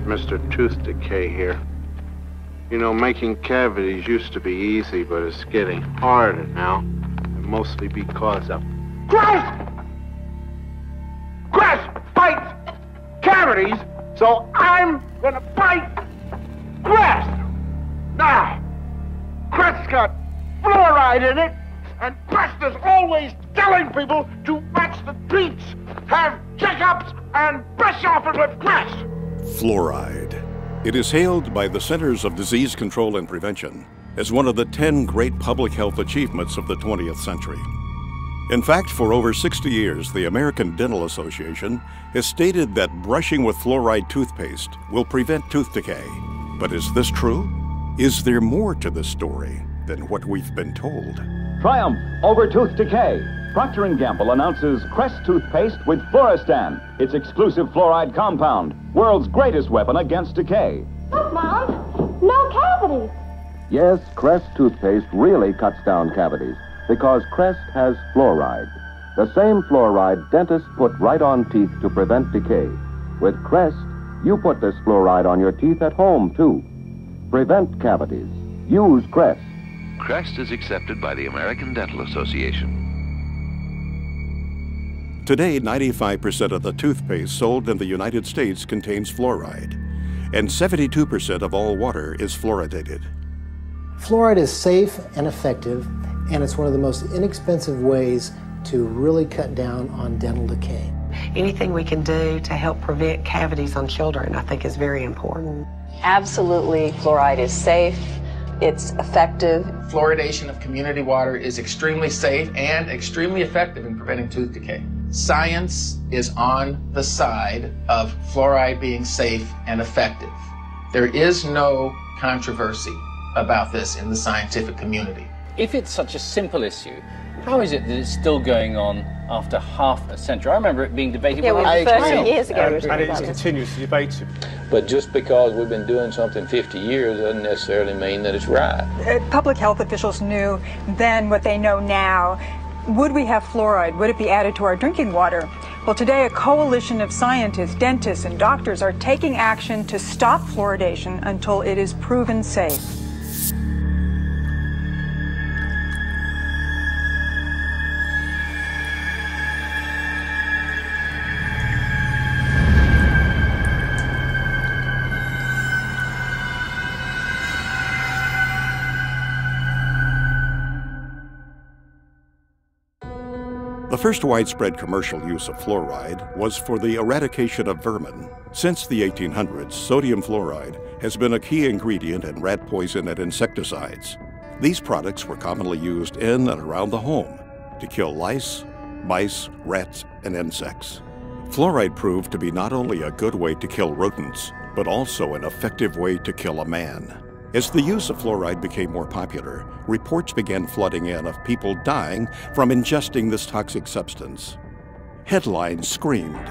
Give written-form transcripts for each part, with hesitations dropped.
Mr. Tooth Decay here. You know, making cavities used to be easy, but it's getting harder now. And mostly because of... Crest! Crest fights cavities, so I'm gonna fight Crest! Now, Crest's got fluoride in it, and Crest is always telling people to match the treats, have checkups, and brush off it with Crest! Fluoride. It is hailed by the Centers of Disease Control and Prevention as one of the 10 great public health achievements of the 20th century. In fact, for over 60 years, the American Dental Association has stated that brushing with fluoride toothpaste will prevent tooth decay. But is this true? Is there more to this story than what we've been told? Triumph over tooth decay. Procter & Gamble announces Crest toothpaste with Fluorestan, its exclusive fluoride compound, world's greatest weapon against decay. Look, Mom, no cavities. Yes, Crest toothpaste really cuts down cavities because Crest has fluoride. The same fluoride dentists put right on teeth to prevent decay. With Crest, you put this fluoride on your teeth at home, too. Prevent cavities. Use Crest. Crest is accepted by the American Dental Association. Today, 95% of the toothpaste sold in the United States contains fluoride, and 72% of all water is fluoridated. Fluoride is safe and effective, and it's one of the most inexpensive ways to really cut down on dental decay. Anything we can do to help prevent cavities on children, I think, is very important. Absolutely, fluoride is safe. It's effective. Fluoridation of community water is extremely safe and extremely effective in preventing tooth decay. Science is on the side of fluoride being safe and effective. There is no controversy about this in the scientific community. If it's such a simple issue, how is it that it's still going on after half a century? I remember it being debated when I was 30 years ago. And it's continuously debated. But just because we've been doing something 50 years doesn't necessarily mean that it's right. Public health officials knew then what they know now. Would we have fluoride? Would it be added to our drinking water? Well, today a coalition of scientists, dentists, and doctors are taking action to stop fluoridation until it is proven safe. The first widespread commercial use of fluoride was for the eradication of vermin. Since the 1800s, sodium fluoride has been a key ingredient in rat poison and insecticides. These products were commonly used in and around the home to kill lice, mice, rats, and insects. Fluoride proved to be not only a good way to kill rodents, but also an effective way to kill a man. As the use of fluoride became more popular, reports began flooding in of people dying from ingesting this toxic substance. Headlines screamed,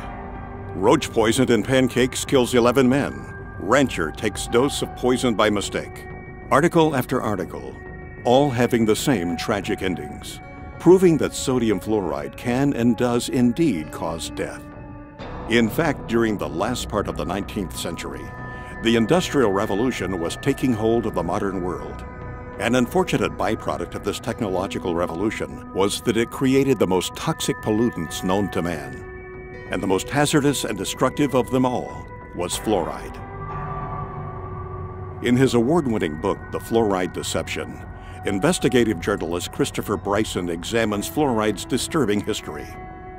"Roach poisoned in pancakes kills 11 men. Rancher takes dose of poison by mistake." Article after article, all having the same tragic endings, proving that sodium fluoride can and does indeed cause death. In fact, during the last part of the 19th century, the Industrial Revolution was taking hold of the modern world. An unfortunate byproduct of this technological revolution was that it created the most toxic pollutants known to man. And the most hazardous and destructive of them all was fluoride. In his award-winning book, The Fluoride Deception, investigative journalist Christopher Bryson examines fluoride's disturbing history.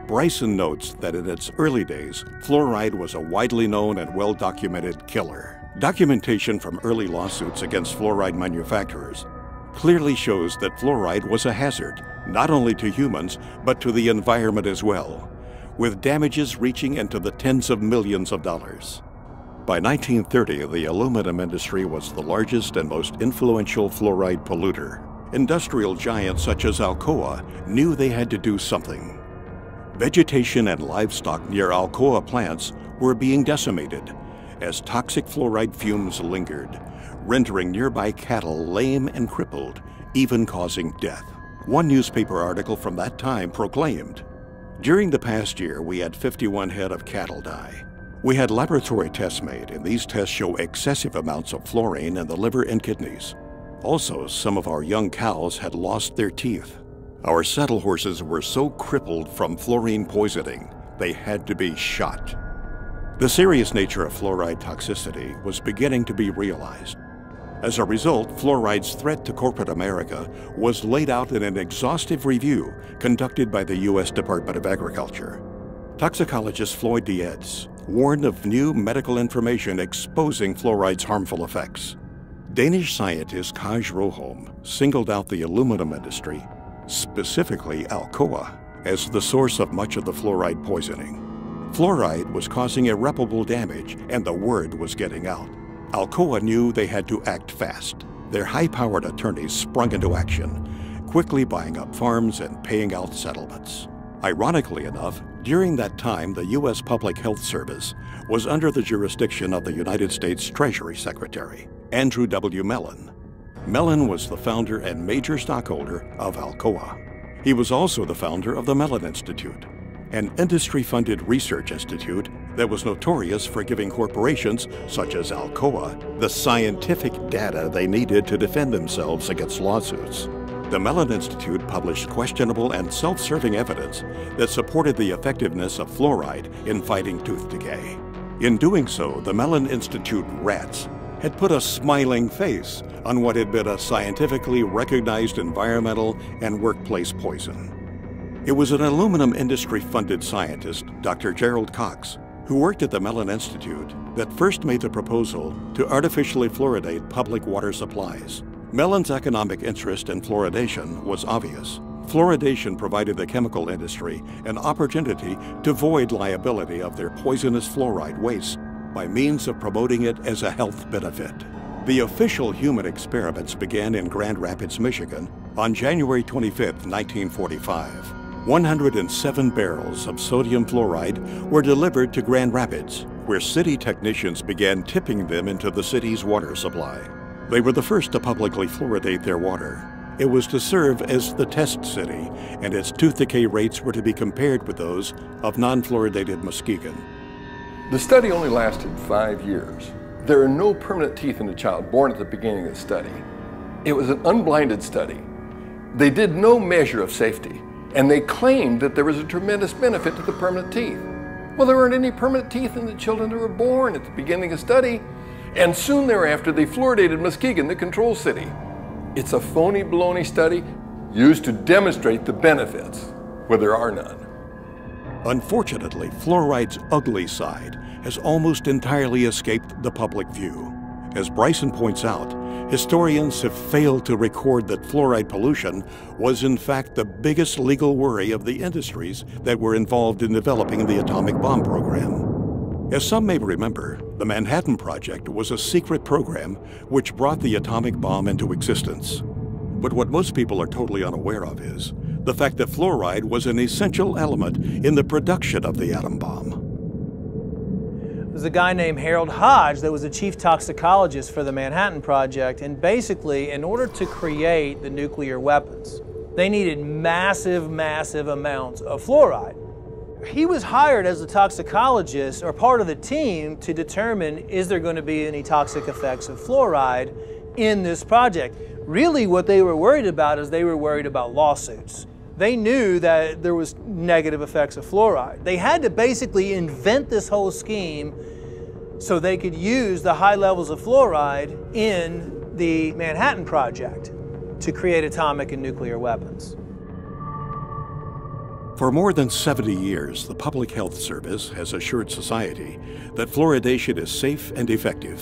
Bryson notes that in its early days, fluoride was a widely known and well-documented killer. Documentation from early lawsuits against fluoride manufacturers clearly shows that fluoride was a hazard, not only to humans, but to the environment as well, with damages reaching into the tens of millions of dollars. By 1930, the aluminum industry was the largest and most influential fluoride polluter. Industrial giants such as Alcoa knew they had to do something. Vegetation and livestock near Alcoa plants were being decimated as toxic fluoride fumes lingered, rendering nearby cattle lame and crippled, even causing death. One newspaper article from that time proclaimed, "During the past year, we had 51 head of cattle die. We had laboratory tests made, and these tests show excessive amounts of fluorine in the liver and kidneys. Also, some of our young cows had lost their teeth. Our saddle horses were so crippled from fluorine poisoning, they had to be shot. The serious nature of fluoride toxicity was beginning to be realized. As a result, fluoride's threat to corporate America was laid out in an exhaustive review conducted by the U.S. Department of Agriculture. Toxicologist Floyd Dietz warned of new medical information exposing fluoride's harmful effects. Danish scientist Kaj Roholm singled out the aluminum industry, specifically Alcoa, as the source of much of the fluoride poisoning. Fluoride was causing irreparable damage, and the word was getting out. Alcoa knew they had to act fast. Their high-powered attorneys sprung into action, quickly buying up farms and paying out settlements. Ironically enough, during that time, the U.S. Public Health Service was under the jurisdiction of the United States Treasury Secretary, Andrew W. Mellon. Mellon was the founder and major stockholder of Alcoa. He was also the founder of the Mellon Institute, an industry-funded research institute that was notorious for giving corporations such as Alcoa the scientific data they needed to defend themselves against lawsuits. The Mellon Institute published questionable and self-serving evidence that supported the effectiveness of fluoride in fighting tooth decay. In doing so, the Mellon Institute rats had put a smiling face on what had been a scientifically recognized environmental and workplace poison. It was an aluminum industry-funded scientist, Dr. Gerald Cox, who worked at the Mellon Institute, that first made the proposal to artificially fluoridate public water supplies. Mellon's economic interest in fluoridation was obvious. Fluoridation provided the chemical industry an opportunity to void liability of their poisonous fluoride waste by means of promoting it as a health benefit. The official human experiments began in Grand Rapids, Michigan on January 25, 1945. 107 barrels of sodium fluoride were delivered to Grand Rapids, where city technicians began tipping them into the city's water supply. They were the first to publicly fluoridate their water. It was to serve as the test city, and its tooth decay rates were to be compared with those of non-fluoridated Muskegon. The study only lasted 5 years. There are no permanent teeth in a child born at the beginning of the study. It was an unblinded study. They did no measure of safety, and they claimed that there was a tremendous benefit to the permanent teeth. Well, there weren't any permanent teeth in the children that were born at the beginning of the study, and soon thereafter they fluoridated Muskegon, the control city. It's a phony baloney study used to demonstrate the benefits, where there are none. Unfortunately, fluoride's ugly side has almost entirely escaped the public view. As Bryson points out, historians have failed to record that fluoride pollution was in fact the biggest legal worry of the industries that were involved in developing the atomic bomb program. As some may remember, the Manhattan Project was a secret program which brought the atomic bomb into existence. But what most people are totally unaware of is the fact that fluoride was an essential element in the production of the atom bomb. There's a guy named Harold Hodge that was the chief toxicologist for the Manhattan Project, and basically, in order to create the nuclear weapons, they needed massive amounts of fluoride. He was hired as a toxicologist or part of the team to determine, is there going to be any toxic effects of fluoride in this project? Really what they were worried about is they were worried about lawsuits. They knew that there was negative effects of fluoride. They had to basically invent this whole scheme so they could use the high levels of fluoride in the Manhattan Project to create atomic and nuclear weapons. For more than 70 years, the Public Health Service has assured society that fluoridation is safe and effective.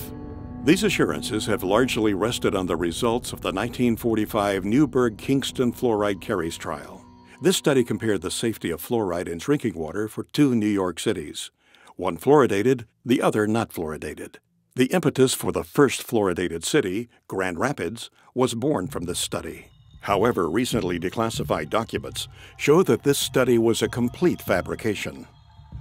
These assurances have largely rested on the results of the 1945 Newburgh-Kingston fluoride carries trial. This study compared the safety of fluoride in drinking water for 2 New York cities, one fluoridated, the other not fluoridated. The impetus for the first fluoridated city, Grand Rapids, was born from this study. However, recently declassified documents show that this study was a complete fabrication.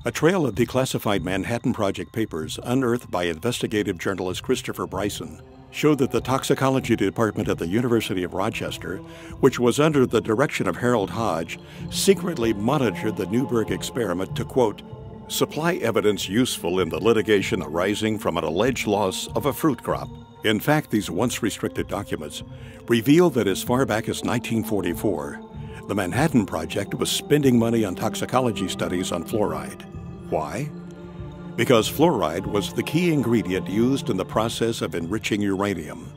A trail of declassified Manhattan Project papers unearthed by investigative journalist Christopher Bryson showed that the toxicology department at the University of Rochester, which was under the direction of Harold Hodge, secretly monitored the Newburgh experiment to, quote, supply evidence useful in the litigation arising from an alleged loss of a fruit crop. In fact, these once restricted documents reveal that as far back as 1944, the Manhattan Project was spending money on toxicology studies on fluoride. Why? Because fluoride was the key ingredient used in the process of enriching uranium.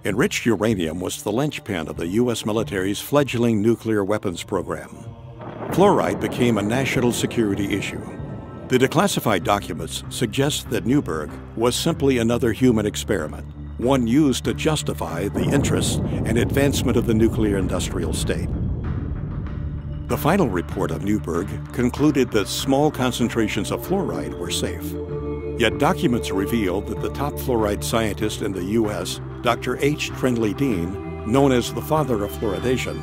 Enriched uranium was the linchpin of the U.S. military's fledgling nuclear weapons program. Fluoride became a national security issue. The declassified documents suggest that Newberg was simply another human experiment, one used to justify the interests and advancement of the nuclear industrial state. The final report of Newberg concluded that small concentrations of fluoride were safe. Yet documents reveal that the top fluoride scientist in the U.S., Dr. H. Trindley Dean, known as the father of fluoridation,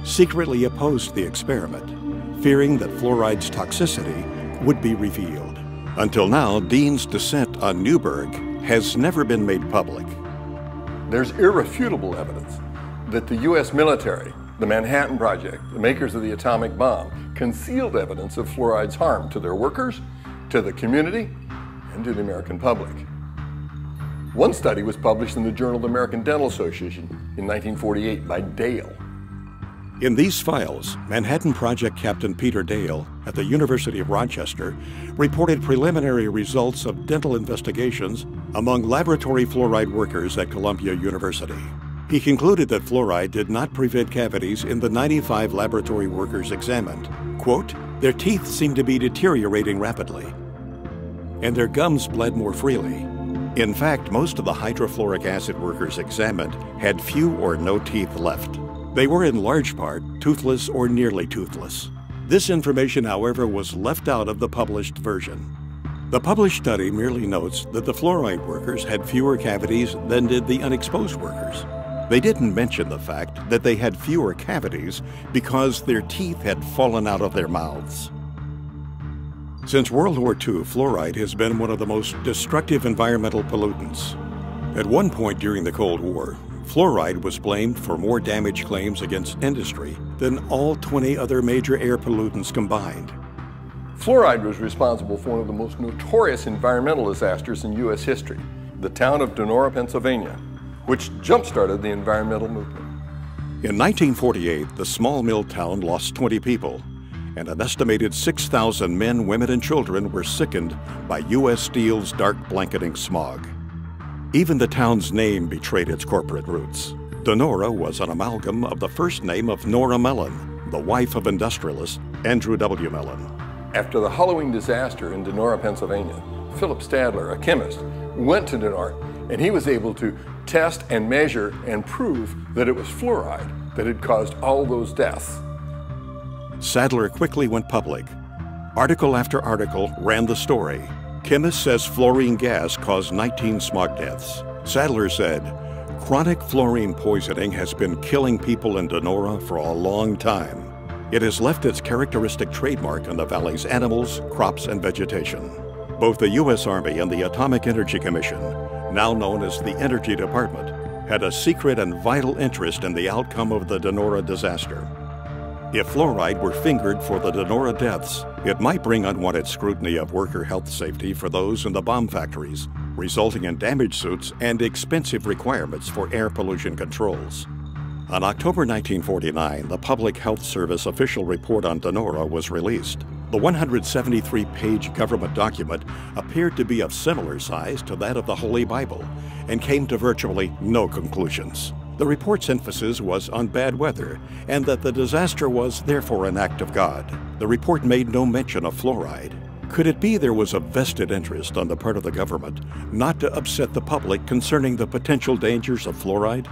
secretly opposed the experiment, fearing that fluoride's toxicity would be revealed. Until now, Dean's dissent on Newberg has never been made public. There's irrefutable evidence that the U.S. military, the Manhattan Project, the makers of the atomic bomb, concealed evidence of fluoride's harm to their workers, to the community, and to the American public. One study was published in the Journal of the American Dental Association in 1948 by Dale. In these files, Manhattan Project Captain Peter Dale at the University of Rochester reported preliminary results of dental investigations among laboratory fluoride workers at Columbia University. He concluded that fluoride did not prevent cavities in the 95 laboratory workers examined. Quote, "Their teeth seemed to be deteriorating rapidly, and their gums bled more freely. In fact, most of the hydrofluoric acid workers examined had few or no teeth left. They were in large part toothless or nearly toothless. This information, however, was left out of the published version. The published study merely notes that the fluoride workers had fewer cavities than did the unexposed workers. They didn't mention the fact that they had fewer cavities because their teeth had fallen out of their mouths." Since World War II, fluoride has been one of the most destructive environmental pollutants. At one point during the Cold War, fluoride was blamed for more damage claims against industry than all 20 other major air pollutants combined. Fluoride was responsible for one of the most notorious environmental disasters in U.S. history, the town of Donora, Pennsylvania, which jump-started the environmental movement. In 1948, the small mill town lost 20 people, and an estimated 6,000 men, women, and children were sickened by U.S. Steel's dark blanketing smog. Even the town's name betrayed its corporate roots. Donora was an amalgam of the first name of Nora Mellon, the wife of industrialist Andrew W. Mellon. After the Halloween disaster in Donora, Pennsylvania, Philip Stadler, a chemist, went to Donora, and he was able to test and measure and prove that it was fluoride that had caused all those deaths. Sadler quickly went public. Article after article ran the story. Chemist says fluorine gas caused 19 smog deaths. Sadler said, "Chronic fluorine poisoning has been killing people in Donora for a long time. It has left its characteristic trademark on the valley's animals, crops, and vegetation." Both the U.S. Army and the Atomic Energy Commission, now known as the Energy Department, had a secret and vital interest in the outcome of the Donora disaster. If fluoride were fingered for the Donora deaths, it might bring unwanted scrutiny of worker health safety for those in the bomb factories, resulting in damage suits and expensive requirements for air pollution controls. On October 1949, the Public Health Service official report on Donora was released. The 173-page government document appeared to be of similar size to that of the Holy Bible and came to virtually no conclusions. The report's emphasis was on bad weather and that the disaster was therefore an act of God. The report made no mention of fluoride. Could it be there was a vested interest on the part of the government not to upset the public concerning the potential dangers of fluoride?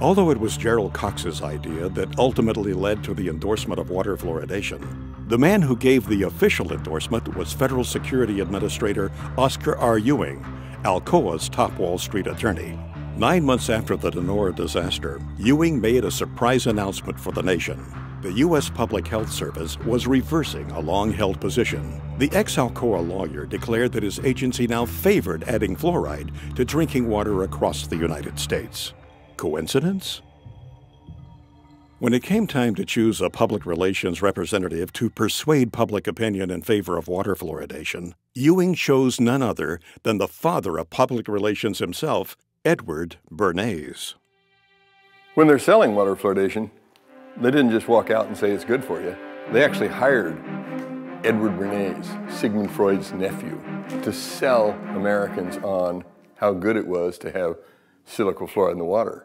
Although it was Gerald Cox's idea that ultimately led to the endorsement of water fluoridation, the man who gave the official endorsement was Federal Security Administrator Oscar R. Ewing, Alcoa's top Wall Street attorney. 9 months after the Donora disaster, Ewing made a surprise announcement for the nation. The U.S. Public Health Service was reversing a long-held position. The ex-Alcoa lawyer declared that his agency now favored adding fluoride to drinking water across the United States. Coincidence? When it came time to choose a public relations representative to persuade public opinion in favor of water fluoridation, Ewing chose none other than the father of public relations himself, Edward Bernays. When they're selling water fluoridation, they didn't just walk out and say it's good for you. They actually hired Edward Bernays, Sigmund Freud's nephew, to sell Americans on how good it was to have silicon fluoride in the water.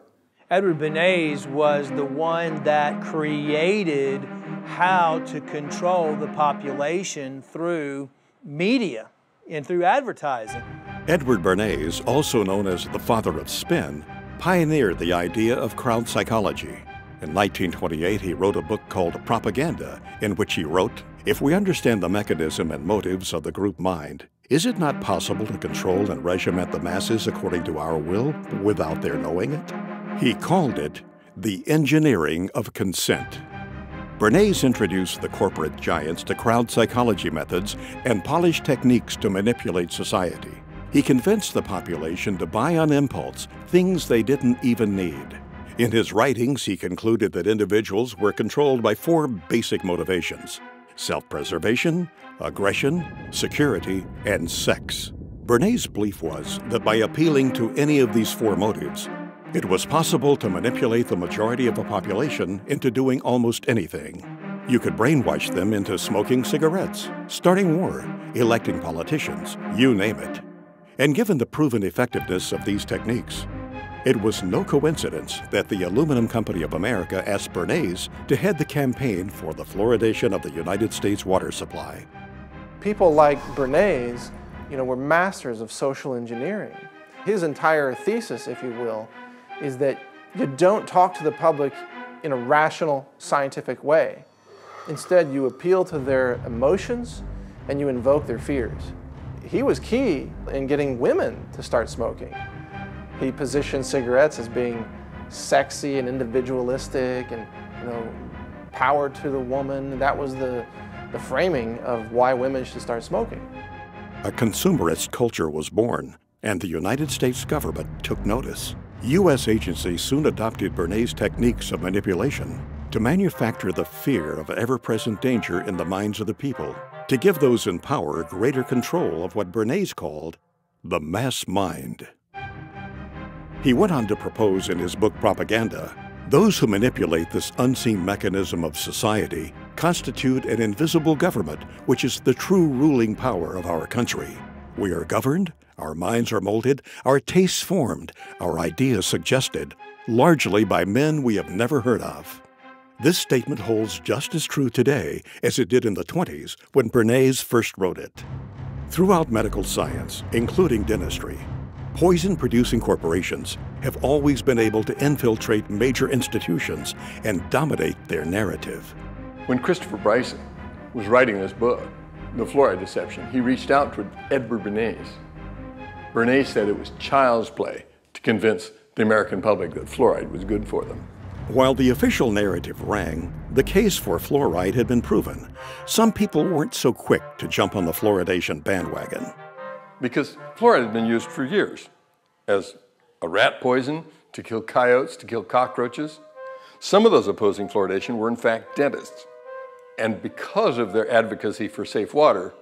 Edward Bernays was the one that created how to control the population through media and through advertising. Edward Bernays, also known as the father of spin, pioneered the idea of crowd psychology. In 1928, he wrote a book called Propaganda, in which he wrote, "If we understand the mechanism and motives of the group mind, is it not possible to control and regiment the masses according to our will without their knowing it?" He called it the engineering of consent. Bernays introduced the corporate giants to crowd psychology methods and polished techniques to manipulate society. He convinced the population to buy on impulse things they didn't even need. In his writings, he concluded that individuals were controlled by 4 basic motivations: self-preservation, aggression, security, and sex. Bernays' belief was that by appealing to any of these 4 motives, it was possible to manipulate the majority of a population into doing almost anything. You could brainwash them into smoking cigarettes, starting war, electing politicians, you name it. And given the proven effectiveness of these techniques, it was no coincidence that the Aluminum Company of America asked Bernays to head the campaign for the fluoridation of the United States water supply. People like Bernays, were masters of social engineering. His entire thesis, if you will, is that you don't talk to the public in a rational, scientific way. Instead, you appeal to their emotions and you invoke their fears. He was key in getting women to start smoking. He positioned cigarettes as being sexy and individualistic and, power to the woman. That was the framing of why women should start smoking. A consumerist culture was born, and the United States government took notice. U.S. agencies soon adopted Bernays' techniques of manipulation to manufacture the fear of ever-present danger in the minds of the people, to give those in power greater control of what Bernays called the mass mind. He went on to propose in his book Propaganda, those who manipulate this unseen mechanism of society constitute an invisible government, which is the true ruling power of our country. We are governed, our minds are molded, our tastes formed, our ideas suggested, largely by men we have never heard of. This statement holds just as true today as it did in the 20s when Bernays first wrote it. Throughout medical science, including dentistry, poison-producing corporations have always been able to infiltrate major institutions and dominate their narrative. When Christopher Bryson was writing this book, The Fluoride Deception, he reached out to Edward Bernays. Bernays said it was child's play to convince the American public that fluoride was good for them. While the official narrative rang, the case for fluoride had been proven. Some people weren't so quick to jump on the fluoridation bandwagon. Because fluoride had been used for years as a rat poison, to kill coyotes, to kill cockroaches. Some of those opposing fluoridation were in fact dentists. And because of their advocacy for safe water,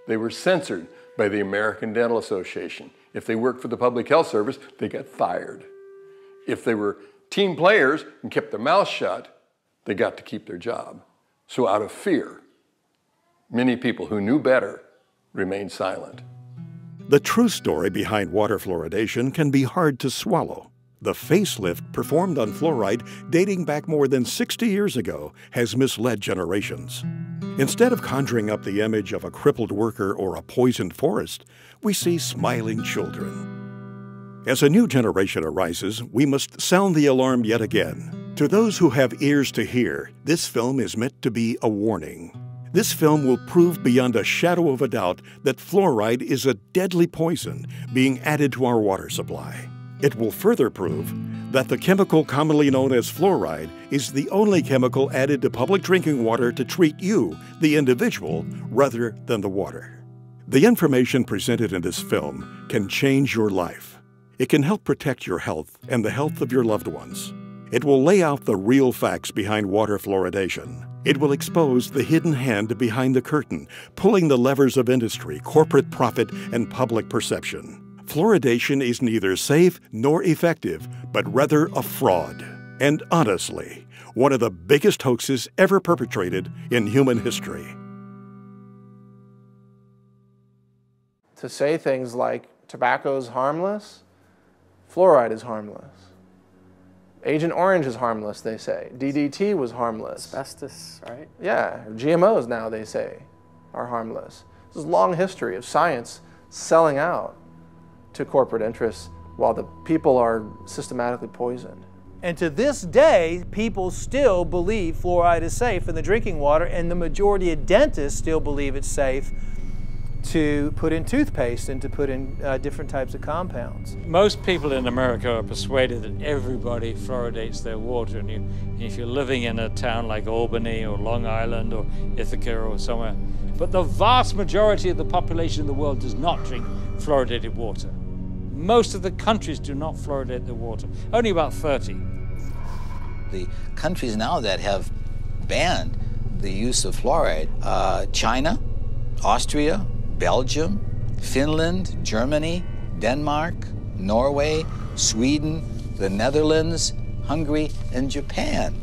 they were censored by the American Dental Association. If they worked for the Public Health Service, they got fired. If they were team players and kept their mouths shut, they got to keep their job. So out of fear, many people who knew better remained silent. The true story behind water fluoridation can be hard to swallow. The facelift performed on fluoride dating back more than 60 years ago has misled generations. Instead of conjuring up the image of a crippled worker or a poisoned forest, we see smiling children. As a new generation arises, we must sound the alarm yet again. To those who have ears to hear, this film is meant to be a warning. This film will prove beyond a shadow of a doubt that fluoride is a deadly poison being added to our water supply. It will further prove that the chemical commonly known as fluoride is the only chemical added to public drinking water to treat you, the individual, rather than the water. The information presented in this film can change your life. It can help protect your health and the health of your loved ones. It will lay out the real facts behind water fluoridation. It will expose the hidden hand behind the curtain, pulling the levers of industry, corporate profit, and public perception. Fluoridation is neither safe nor effective, but rather a fraud. And honestly, one of the biggest hoaxes ever perpetrated in human history. To say things like tobacco is harmless, fluoride is harmless. Agent Orange is harmless, they say. DDT was harmless. Asbestos, right? Yeah, GMOs now, they say, are harmless. This is a long history of science selling out to corporate interests while the people are systematically poisoned. And to this day, people still believe fluoride is safe in the drinking water, and the majority of dentists still believe it's safe to put in toothpaste and to put in different types of compounds. Most people in America are persuaded that everybody fluoridates their water, and if you're living in a town like Albany or Long Island or Ithaca or somewhere, but the vast majority of the population in the world does not drink fluoridated water. Most of the countries do not fluoridate their water, only about 30. The countries now that have banned the use of fluoride, China, Austria, Belgium, Finland, Germany, Denmark, Norway, Sweden, the Netherlands, Hungary, and Japan.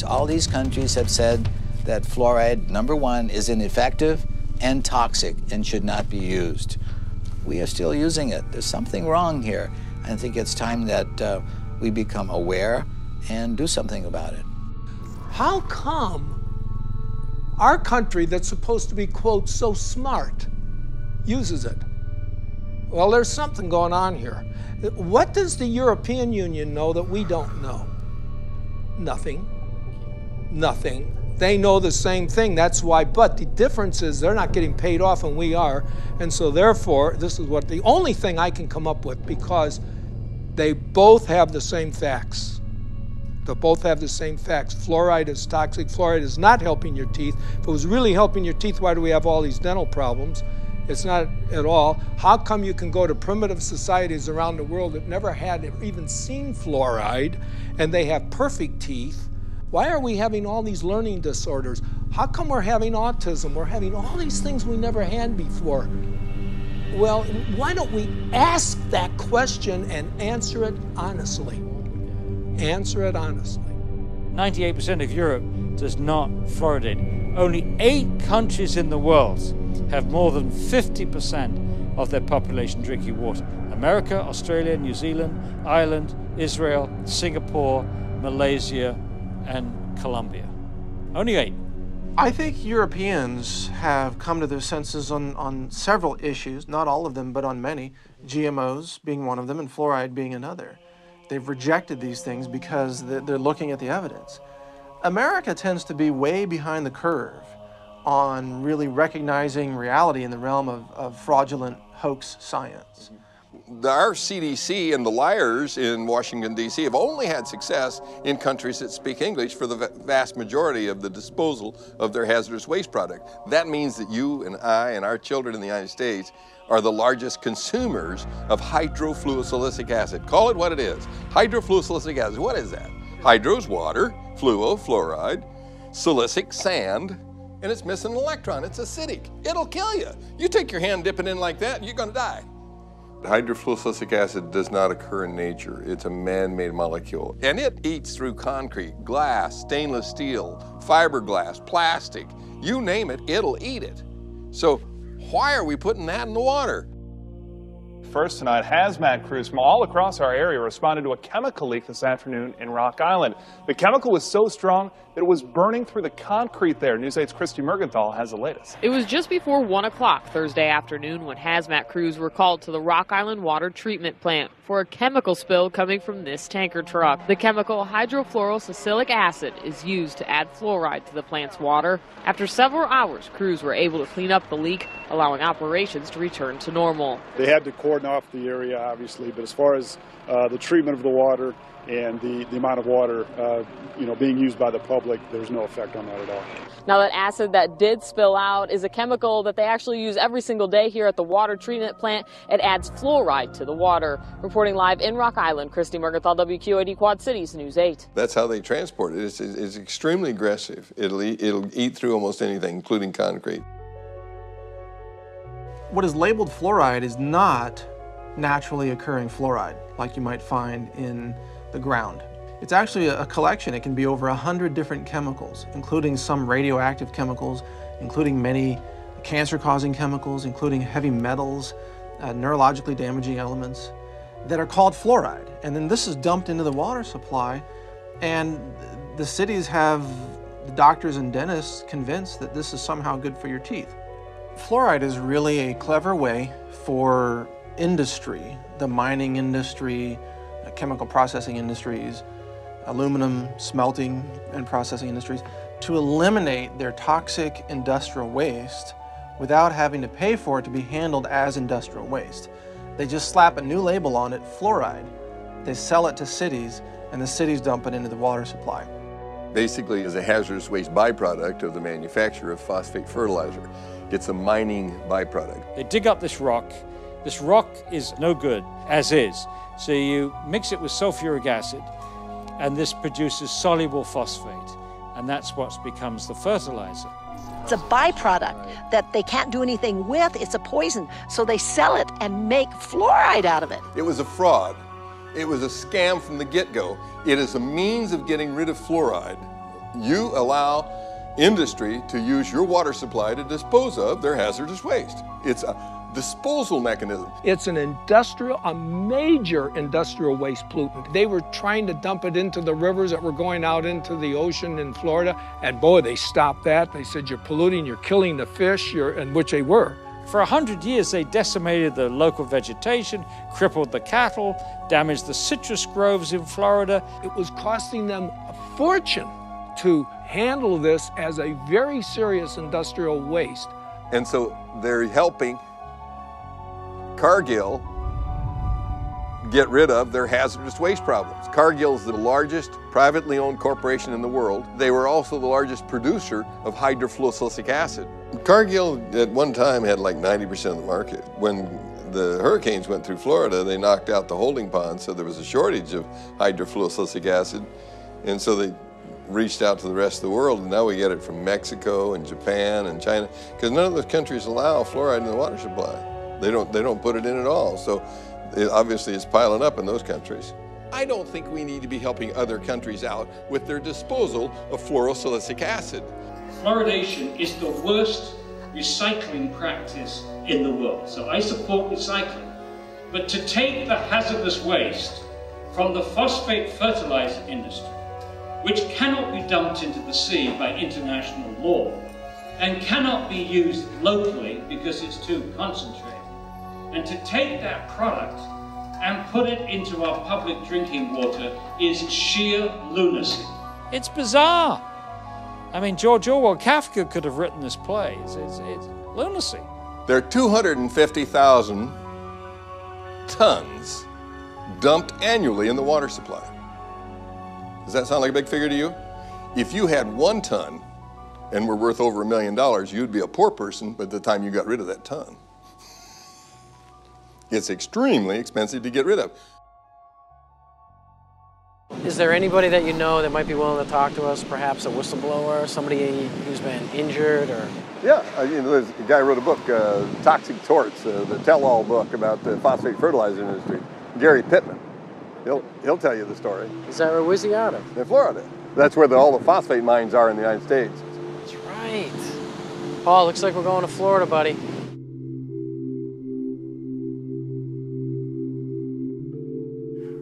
All these countries have said that fluoride, number one, is ineffective and toxic and should not be used. We are still using it. There's something wrong here. I think it's time that we become aware and do something about it. How come our country that's supposed to be, quote, so smart, uses it? Well, there's something going on here. What does the European Union know that we don't know? Nothing. Nothing. They know the same thing, that's why, but the difference is they're not getting paid off and we are, and so therefore, this is what the only thing I can come up with, because they both have the same facts. They both have the same facts. Fluoride is toxic. Fluoride is not helping your teeth. If it was really helping your teeth, why do we have all these dental problems? It's not at all. How come you can go to primitive societies around the world that never had even seen fluoride, and they have perfect teeth? Why are we having all these learning disorders? How come we're having autism? We're having all these things we never had before. Well, why don't we ask that question and answer it honestly? Answer it honestly. 98% of Europe does not fluoridate. Only 8 countries in the world have more than 50% of their population drinking water. America, Australia, New Zealand, Ireland, Israel, Singapore, Malaysia, and Colombia. Only 8. I think Europeans have come to their senses on several issues, not all of them, but on many, GMOs being one of them and fluoride being another. They've rejected these things because they're looking at the evidence. America tends to be way behind the curve on really recognizing reality in the realm of fraudulent hoax science. Our CDC and the liars in Washington, D.C. have only had success in countries that speak English for the vast majority of the disposal of their hazardous waste product. That means that you and I and our children in the United States are the largest consumers of hydrofluosilicic acid. Call it what it is. Hydrofluosilicic acid, what is that? Hydro is water, fluo, fluoride, silicic, sand, and it's missing an electron. It's acidic. It'll kill you. You take your hand, dip it in like that, you're gonna die. Hydrofluosilicic acid does not occur in nature. It's a man-made molecule. And it eats through concrete, glass, stainless steel, fiberglass, plastic. You name it, it'll eat it. So why are we putting that in the water? First tonight, hazmat crews from all across our area responded to a chemical leak this afternoon in Rock Island. The chemical was so strong that it was burning through the concrete there. News 8's Christy Mergenthal has the latest. It was just before 1 o'clock Thursday afternoon when hazmat crews were called to the Rock Island water treatment plant for a chemical spill coming from this tanker truck. The chemical hydrofluorosilicic acid is used to add fluoride to the plant's water. After several hours, crews were able to clean up the leak, allowing operations to return to normal. They had to coordinate starting off the area, obviously, but as far as the treatment of the water and the amount of water being used by the public, there's no effect on that at all. Now, that acid that did spill out is a chemical that they actually use every single day here at the water treatment plant. It adds fluoride to the water. Reporting live in Rock Island, Christy Mergenthal, WQAD Quad Cities News 8. That's how they transport it. It's extremely aggressive. It'll eat through almost anything, including concrete. What is labeled fluoride is not naturally occurring fluoride like you might find in the ground. It's actually a collection. It can be over 100 different chemicals, including some radioactive chemicals, including many cancer-causing chemicals, including heavy metals, neurologically damaging elements that are called fluoride. And then this is dumped into the water supply, and the cities have the doctors and dentists convinced that this is somehow good for your teeth. Fluoride is really a clever way for industry, the mining industry, chemical processing industries, aluminum smelting and processing industries, to eliminate their toxic industrial waste without having to pay for it to be handled as industrial waste. They just slap a new label on it, fluoride. They sell it to cities, and the cities dump it into the water supply. Basically, it's a hazardous waste byproduct of the manufacture of phosphate fertilizer. It's a mining byproduct. They dig up this rock. This rock is no good, as is. So you mix it with sulfuric acid, and this produces soluble phosphate, and that's what becomes the fertilizer. It's a byproduct that they can't do anything with. It's a poison, so they sell it and make fluoride out of it. It was a fraud. It was a scam from the get-go. It is a means of getting rid of fluoride. You allow industry to use your water supply to dispose of their hazardous waste. It's a disposal mechanism. It's a major industrial waste pollutant. They were trying to dump it into the rivers that were going out into the ocean in Florida, and boy, they stopped that. They said, you're polluting, you're killing the fish, and which they were. For 100 years, they decimated the local vegetation, crippled the cattle, damaged the citrus groves in Florida. It was costing them a fortune to handle this as a very serious industrial waste. And so they're helping Cargill get rid of their hazardous waste problems. Cargill is the largest privately owned corporation in the world. They were also the largest producer of hydrofluorosilicic acid. Cargill at one time had like 90% of the market. When the hurricanes went through Florida, they knocked out the holding pond, so there was a shortage of hydrofluorosilicic acid, and so they reached out to the rest of the world, and now we get it from Mexico and Japan and China, because none of those countries allow fluoride in the water supply. They don't put it in at all, so obviously it's piling up in those countries. I don't think we need to be helping other countries out with their disposal of fluorosilicic acid. Fluoridation is the worst recycling practice in the world, so I support recycling. But to take the hazardous waste from the phosphate fertilizer industry, which cannot be dumped into the sea by international law, and cannot be used locally because it's too concentrated, and to take that product and put it into our public drinking water is sheer lunacy. It's bizarre. I mean, George Orwell, Kafka could have written this play. It's lunacy. There are 250,000 tons dumped annually in the water supply. Does that sound like a big figure to you? If you had 1 ton and were worth over $1 million, you'd be a poor person by the time you got rid of that ton. It's extremely expensive to get rid of. Is there anybody that you know that might be willing to talk to us, perhaps a whistleblower, somebody who's been injured or? Yeah, there's a guy who wrote a book, Toxic Torts, the tell-all book about the phosphate fertilizer industry, Gary Pittman. He'll tell you the story. Is that where's he out of? In Florida. That's where all the phosphate mines are in the United States. That's right. Paul, looks like we're going to Florida, buddy.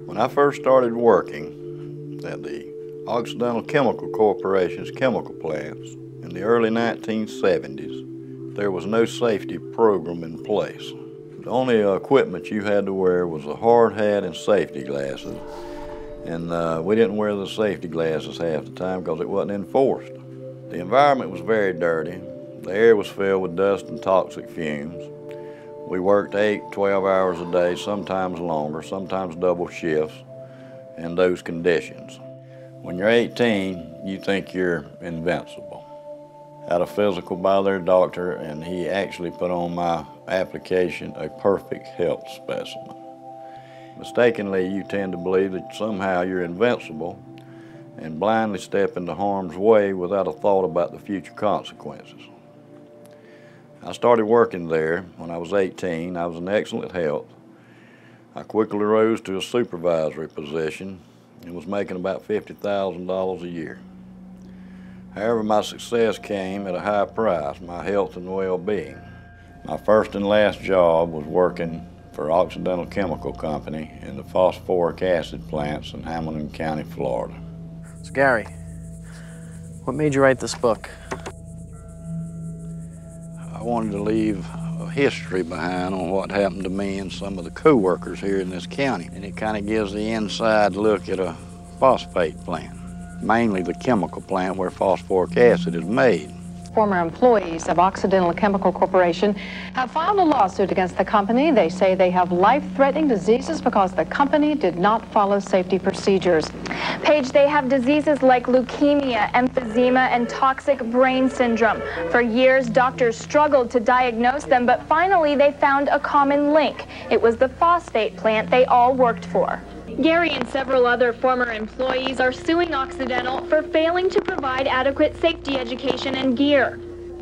When I first started working at the Occidental Chemical Corporation's chemical plants in the early 1970s, there was no safety program in place. The only equipment you had to wear was a hard hat and safety glasses, and we didn't wear the safety glasses half the time because it wasn't enforced. The environment was very dirty. The air was filled with dust and toxic fumes. We worked 8, 12 hours a day, sometimes longer, sometimes double shifts in those conditions. When you're 18, you think you're invincible. Had a physical by their doctor, and he actually put on my application a perfect health specimen. Mistakenly, you tend to believe that somehow you're invincible and blindly step into harm's way without a thought about the future consequences. I started working there when I was 18. I was in excellent health. I quickly rose to a supervisory position and was making about $50,000 a year. However, my success came at a high price, my health and well-being. My first and last job was working for Occidental Chemical Company in the phosphoric acid plants in Hamilton County, Florida. So Gary, what made you write this book? I wanted to leave a history behind on what happened to me and some of the co-workers here in this county. And it kind of gives the inside look at a phosphate plant, mainly the chemical plant where phosphoric acid is made. Former employees of Occidental Chemical Corporation have filed a lawsuit against the company. They say they have life-threatening diseases because the company did not follow safety procedures. Paige, they have diseases like leukemia, emphysema, and toxic brain syndrome. For years, doctors struggled to diagnose them, but finally they found a common link. It was the phosphate plant they all worked for. Gary and several other former employees are suing Occidental for failing to provide adequate safety education and gear.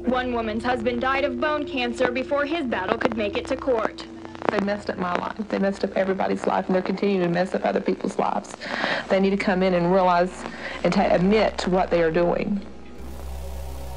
One woman's husband died of bone cancer before his battle could make it to court. They messed up my life. They messed up everybody's life, and they're continuing to mess up other people's lives. They need to come in and realize and admit to what they are doing.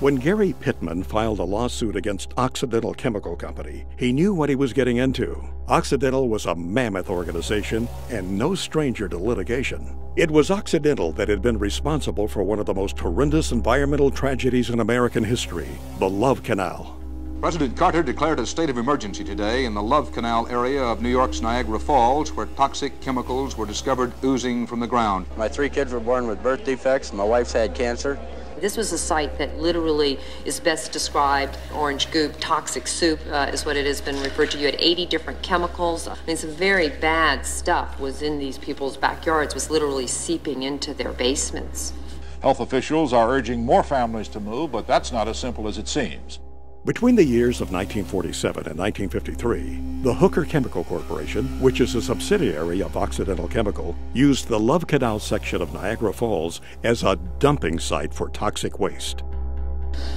When Gary Pittman filed a lawsuit against Occidental Chemical Company, he knew what he was getting into. Occidental was a mammoth organization and no stranger to litigation. It was Occidental that had been responsible for one of the most horrendous environmental tragedies in American history, the Love Canal. President Carter declared a state of emergency today in the Love Canal area of New York's Niagara Falls, where toxic chemicals were discovered oozing from the ground. My 3 kids were born with birth defects. My wife's had cancer. This was a site that literally is best described, orange goop, toxic soup is what it has been referred to. You had 80 different chemicals. I mean, some very bad stuff was in these people's backyards, was literally seeping into their basements. Health officials are urging more families to move, but that's not as simple as it seems. Between the years of 1947 and 1953, the Hooker Chemical Corporation, which is a subsidiary of Occidental Chemical, used the Love Canal section of Niagara Falls as a dumping site for toxic waste.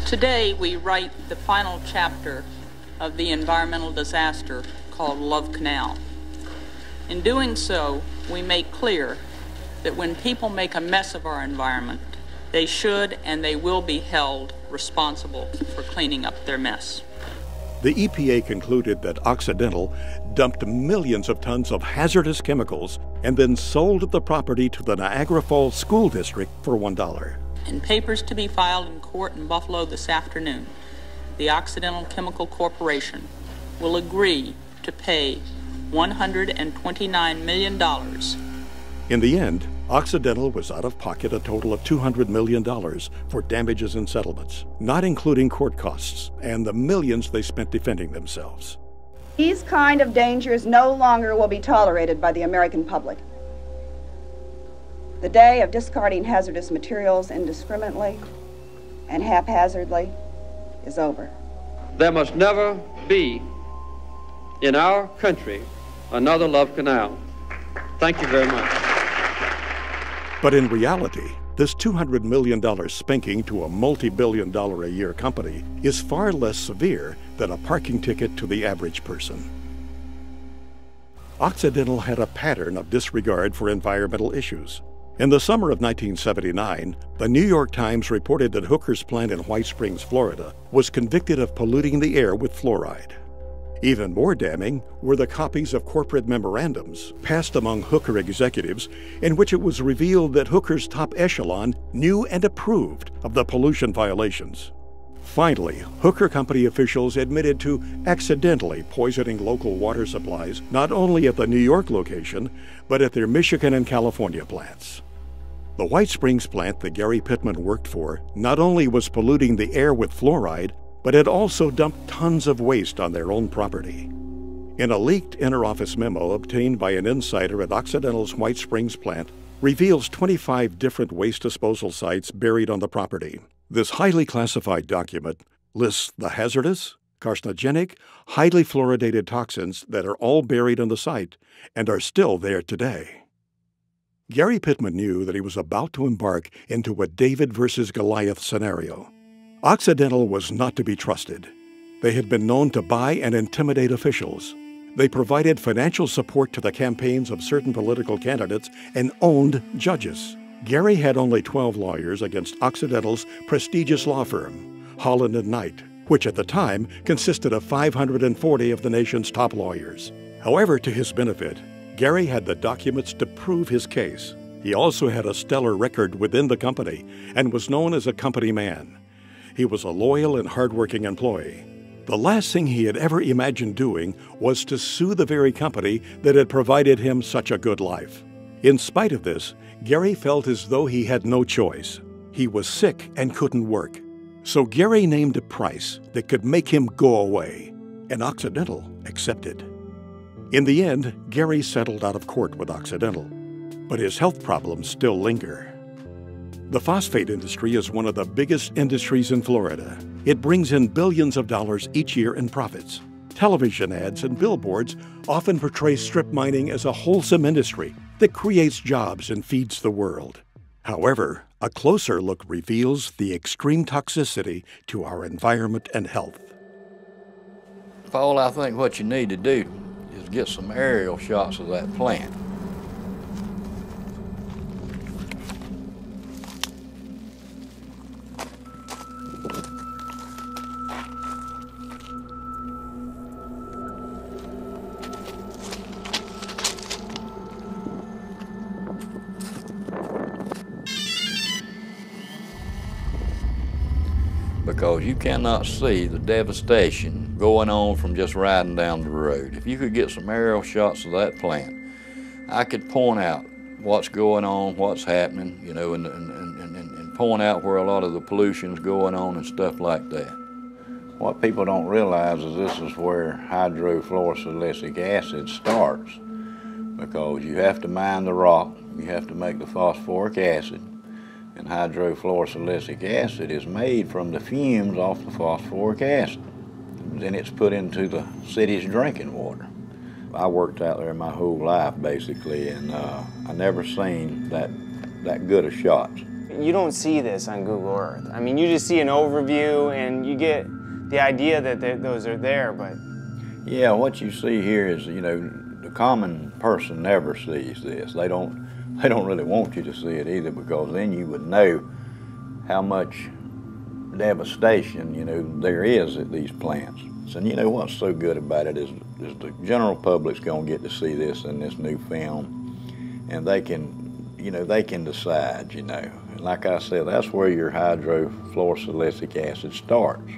Today, we write the final chapter of the environmental disaster called Love Canal. In doing so, we make clear that when people make a mess of our environment, they should and they will be held responsible for cleaning up their mess. The EPA concluded that Occidental dumped millions of tons of hazardous chemicals and then sold the property to the Niagara Falls School District for $1. In papers to be filed in court in Buffalo this afternoon, the Occidental Chemical Corporation will agree to pay $129 million. In the end, Occidental was out of pocket a total of $200 million for damages and settlements, not including court costs and the millions they spent defending themselves. These kind of dangers no longer will be tolerated by the American public. The day of discarding hazardous materials indiscriminately and haphazardly is over. There must never be in our country another Love Canal. Thank you very much. But in reality, this $200 million spanking to a multi-billion-dollar-a-year company is far less severe than a parking ticket to the average person. Occidental had a pattern of disregard for environmental issues. In the summer of 1979, the New York Times reported that Hooker's plant in White Springs, Florida, was convicted of polluting the air with fluoride. Even more damning were the copies of corporate memorandums passed among Hooker executives in which it was revealed that Hooker's top echelon knew and approved of the pollution violations. Finally, Hooker Company officials admitted to accidentally poisoning local water supplies not only at the New York location, but at their Michigan and California plants. The White Springs plant that Gary Pittman worked for not only was polluting the air with fluoride, but had also dumped tons of waste on their own property. In a leaked inter-office memo obtained by an insider at Occidental's White Springs plant, reveals 25 different waste disposal sites buried on the property. This highly classified document lists the hazardous, carcinogenic, highly fluoridated toxins that are all buried on the site and are still there today. Gary Pittman knew that he was about to embark into a David versus Goliath scenario. Occidental was not to be trusted. They had been known to buy and intimidate officials. They provided financial support to the campaigns of certain political candidates and owned judges. Gary had only 12 lawyers against Occidental's prestigious law firm, Holland & Knight, which at the time consisted of 540 of the nation's top lawyers. However, to his benefit, Gary had the documents to prove his case. He also had a stellar record within the company and was known as a company man. He was a loyal and hardworking employee. The last thing he had ever imagined doing was to sue the very company that had provided him such a good life. In spite of this, Gary felt as though he had no choice. He was sick and couldn't work. So Gary named a price that could make him go away, and Occidental accepted. In the end, Gary settled out of court with Occidental, but his health problems still linger. The phosphate industry is one of the biggest industries in Florida. It brings in billions of dollars each year in profits. Television ads and billboards often portray strip mining as a wholesome industry that creates jobs and feeds the world. However, a closer look reveals the extreme toxicity to our environment and health. Paul, I think what you need to do is get some aerial shots of that plant. Because you cannot see the devastation going on from just riding down the road. If you could get some aerial shots of that plant, I could point out what's going on, what's happening, you know, and point out where a lot of the pollution's going on and stuff like that. What people don't realize is this is where hydrofluorosilicic acid starts, because you have to mine the rock, you have to make the phosphoric acid, and hydrofluorosilicic acid is made from the fumes off the phosphoric acid. Then it's put into the city's drinking water. I worked out there my whole life, basically, and I never seen that good of shots. You don't see this on Google Earth. I mean, you just see an overview and you get the idea that those are there, but... Yeah, what you see here is, you know, the common person never sees this. They don't really want you to see it either, because then you would know how much devastation, you know, there is at these plants. And you know what's so good about it is the general public's going to get to see this in this new film, and they can, you know, they can decide, you know. And like I said, that's where your hydrofluorosilicic acid starts.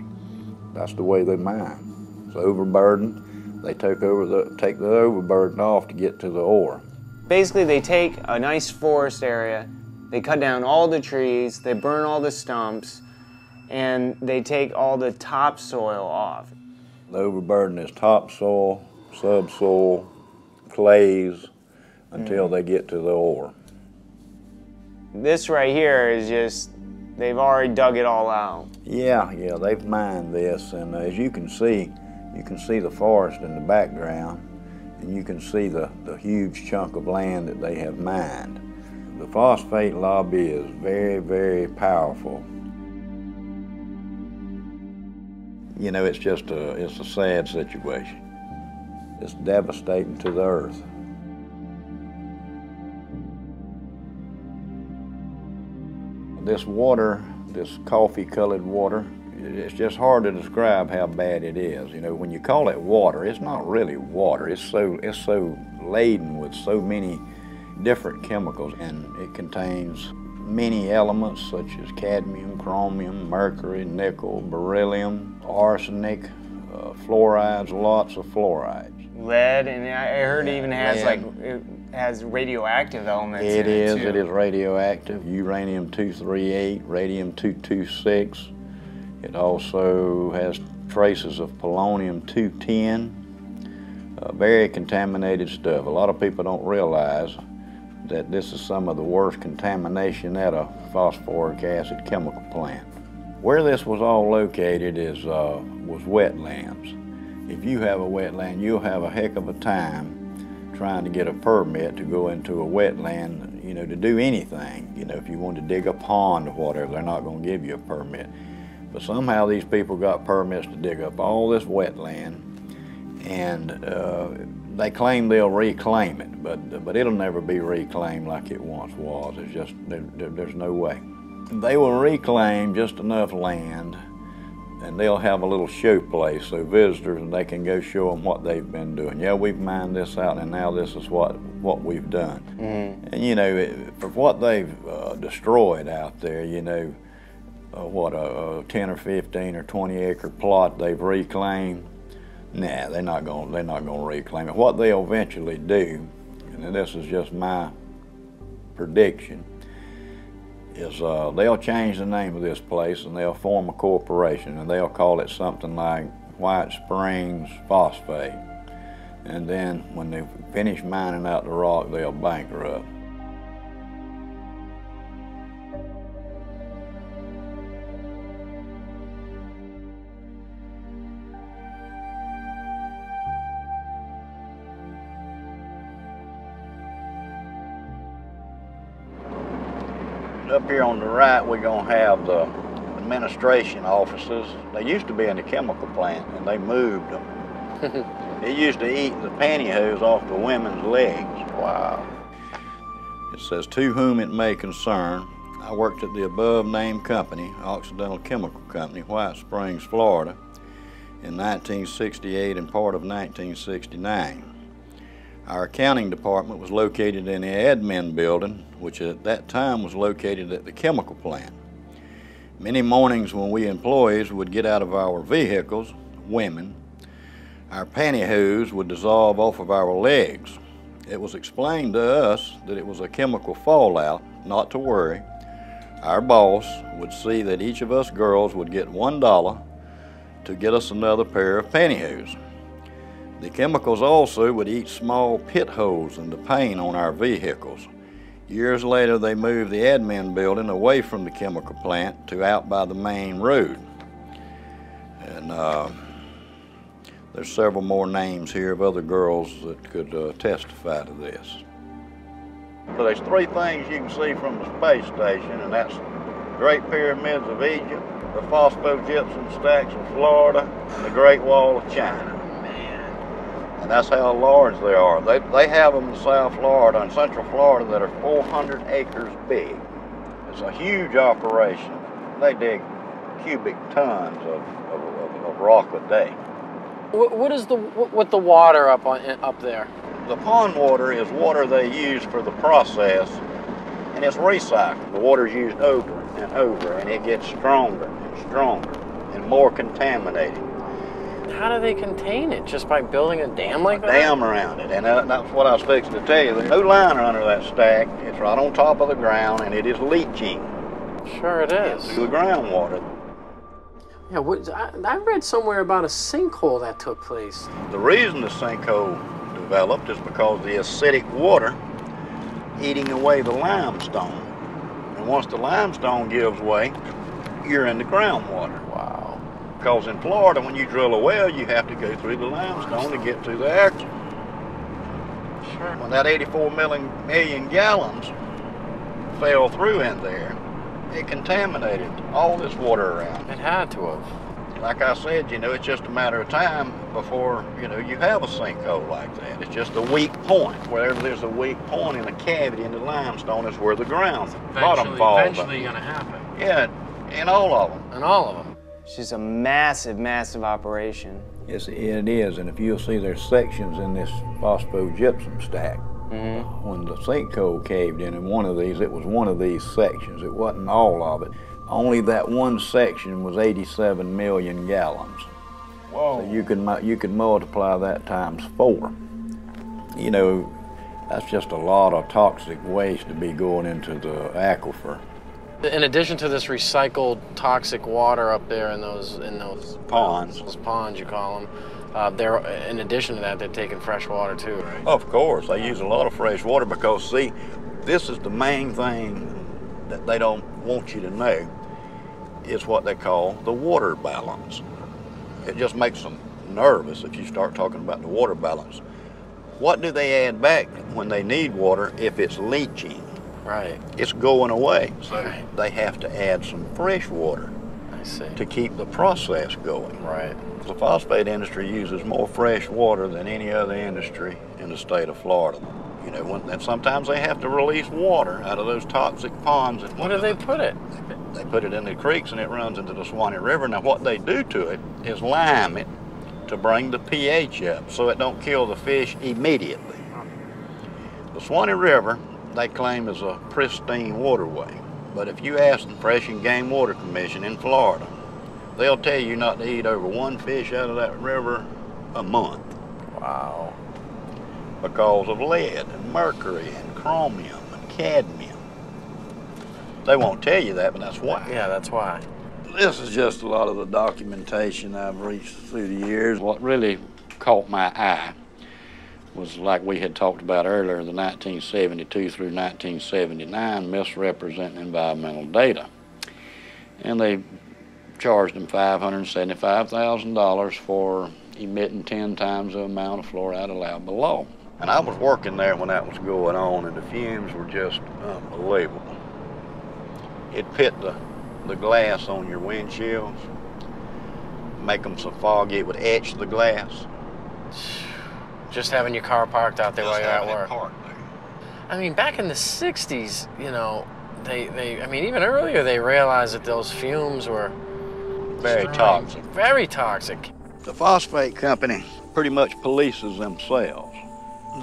That's the way they mine. It's overburdened. They take the overburden off to get to the ore. Basically, they take a nice forest area, they cut down all the trees, they burn all the stumps, and they take all the topsoil off. The overburden is topsoil, subsoil, clays, until they get to the ore. This right here is just, they've already dug it all out. Yeah, they've mined this, and as you can see the forest in the background, and you can see the huge chunk of land that they have mined. The phosphate lobby is very, very powerful. You know, it's a sad situation. It's devastating to the earth. This water, this coffee-colored water, it's just hard to describe how bad it is. You know, when you call it water, it's not really water. It's so laden with so many different chemicals, and it contains many elements such as cadmium, chromium, mercury, nickel, beryllium, arsenic, fluorides, lots of fluorides. Lead, and I heard it even has it has radioactive elements in it too. It is radioactive. Uranium-238, radium-226. It also has traces of polonium-210, Very contaminated stuff. A lot of people don't realize that this is some of the worst contamination at a phosphoric acid chemical plant. Where this was all located was wetlands. If you have a wetland, you'll have a heck of a time trying to get a permit to go into a wetland, you know, to do anything. You know, if you want to dig a pond or whatever, they're not going to give you a permit. But somehow these people got permits to dig up all this wetland, and they claim they'll reclaim it, but it'll never be reclaimed like it once was. It's just, there's no way. They will reclaim just enough land, and they'll have a little show place so visitors, and they can go show them what they've been doing. Yeah, we've mined this out, and now this is what we've done. Mm-hmm. And you know, for what they've destroyed out there, you know, what a 10 or 15 or 20 acre plot they've reclaimed. Nah, they're not going to reclaim it. What they'll eventually do, and this is just my prediction, is they'll change the name of this place and they'll form a corporation, and they'll call it something like White Springs Phosphate. And then when they finish mining out the rock, they'll bankrupt. Up here on the right, we're going to have the administration offices. They used to be in the chemical plant, and they moved them. It used to eat the pantyhose off the women's legs. Wow. It says, "To whom it may concern, I worked at the above-named company, Occidental Chemical Company, White Springs, Florida, in 1968 and part of 1969. Our accounting department was located in the admin building, which at that time was located at the chemical plant. Many mornings when we employees would get out of our vehicles, women, our pantyhose would dissolve off of our legs. It was explained to us that it was a chemical fallout, not to worry. Our boss would see that each of us girls would get $1 to get us another pair of pantyhose. The chemicals also would eat small pit holes in the paint on our vehicles. Years later, they moved the admin building away from the chemical plant to out by the main road." And there's several more names here of other girls that could testify to this. So there's three things you can see from the space station, and that's the Great Pyramids of Egypt, the phosphogypsum stacks of Florida, and the Great Wall of China. And that's how large they are. They have them in South Florida and Central Florida that are 400 acres big. It's a huge operation. They dig cubic tons of rock a day. What is with the water up there? The pond water is water they use for the process, and it's recycled. The water's used over and over, and it gets stronger and stronger and more contaminated. How do they contain it? Just by building a dam like that? A dam around it, and that's what I was fixing to tell you. There's no liner under that stack. It's right on top of the ground, and it is leaching. Sure it is. Through the groundwater. Yeah, I read somewhere about a sinkhole that took place. The reason the sinkhole developed is because the acidic water eating away the limestone. And once the limestone gives way, you're in the groundwater. Wow. Because in Florida, when you drill a well, you have to go through the limestone to get to the action. Sure. When that 84 million gallons fell through in there, it contaminated all this water around. It had to have. Like I said, you know, it's just a matter of time before, you know, you have a sinkhole like that. It's just a weak point. Wherever there's a weak point in a cavity in the limestone is where the bottom falls. Eventually going to happen. Yeah, in all of them. In all of them. It's just a massive, massive operation. Yes, it is, and if you'll see, there's sections in this phosphogypsum stack. Mm-hmm. When the sinkhole caved in one of these, it was one of these sections. It wasn't all of it. Only that one section was 87 million gallons. Whoa. So you could multiply that times 4. You know, that's just a lot of toxic waste to be going into the aquifer. In addition to this recycled toxic water up there in those ponds, you call them, In addition to that, they're taking fresh water too, right? Of course, they use a lot of fresh water because, see, this is the main thing that they don't want you to know, is what they call the water balance. It just makes them nervous if you start talking about the water balance. What do they add back when they need water if it's leaching? Right. It's going away, so they have to add some fresh water to keep the process going. Right. The phosphate industry uses more fresh water than any other industry in the state of Florida. You know, and sometimes they have to release water out of those toxic ponds. Where do they put it? They put it in the creeks and it runs into the Swanee River. Now what they do to it is lime it to bring the pH up so it don't kill the fish immediately. The Swanee River, they claim, is a pristine waterway. But if you ask the Fish and Game Water Commission in Florida, they'll tell you not to eat over one fish out of that river a month. Wow. Because of lead and mercury and chromium and cadmium. They won't tell you that, but that's why. Yeah, that's why. This is just a lot of the documentation I've reached through the years. What really caught my eye was, like we had talked about earlier, the 1972 through 1979 misrepresenting environmental data. And they charged them $575,000 for emitting 10 times the amount of fluoride allowed below. And I was working there when that was going on, and the fumes were just unbelievable. It pit the glass on your windshields, make them so foggy it would etch the glass. Just having your car parked out there while you're at work. Parked. I mean, back in the 60s, you know, I mean, even earlier they realized that those fumes were very toxic. Very toxic. The phosphate company pretty much polices themselves.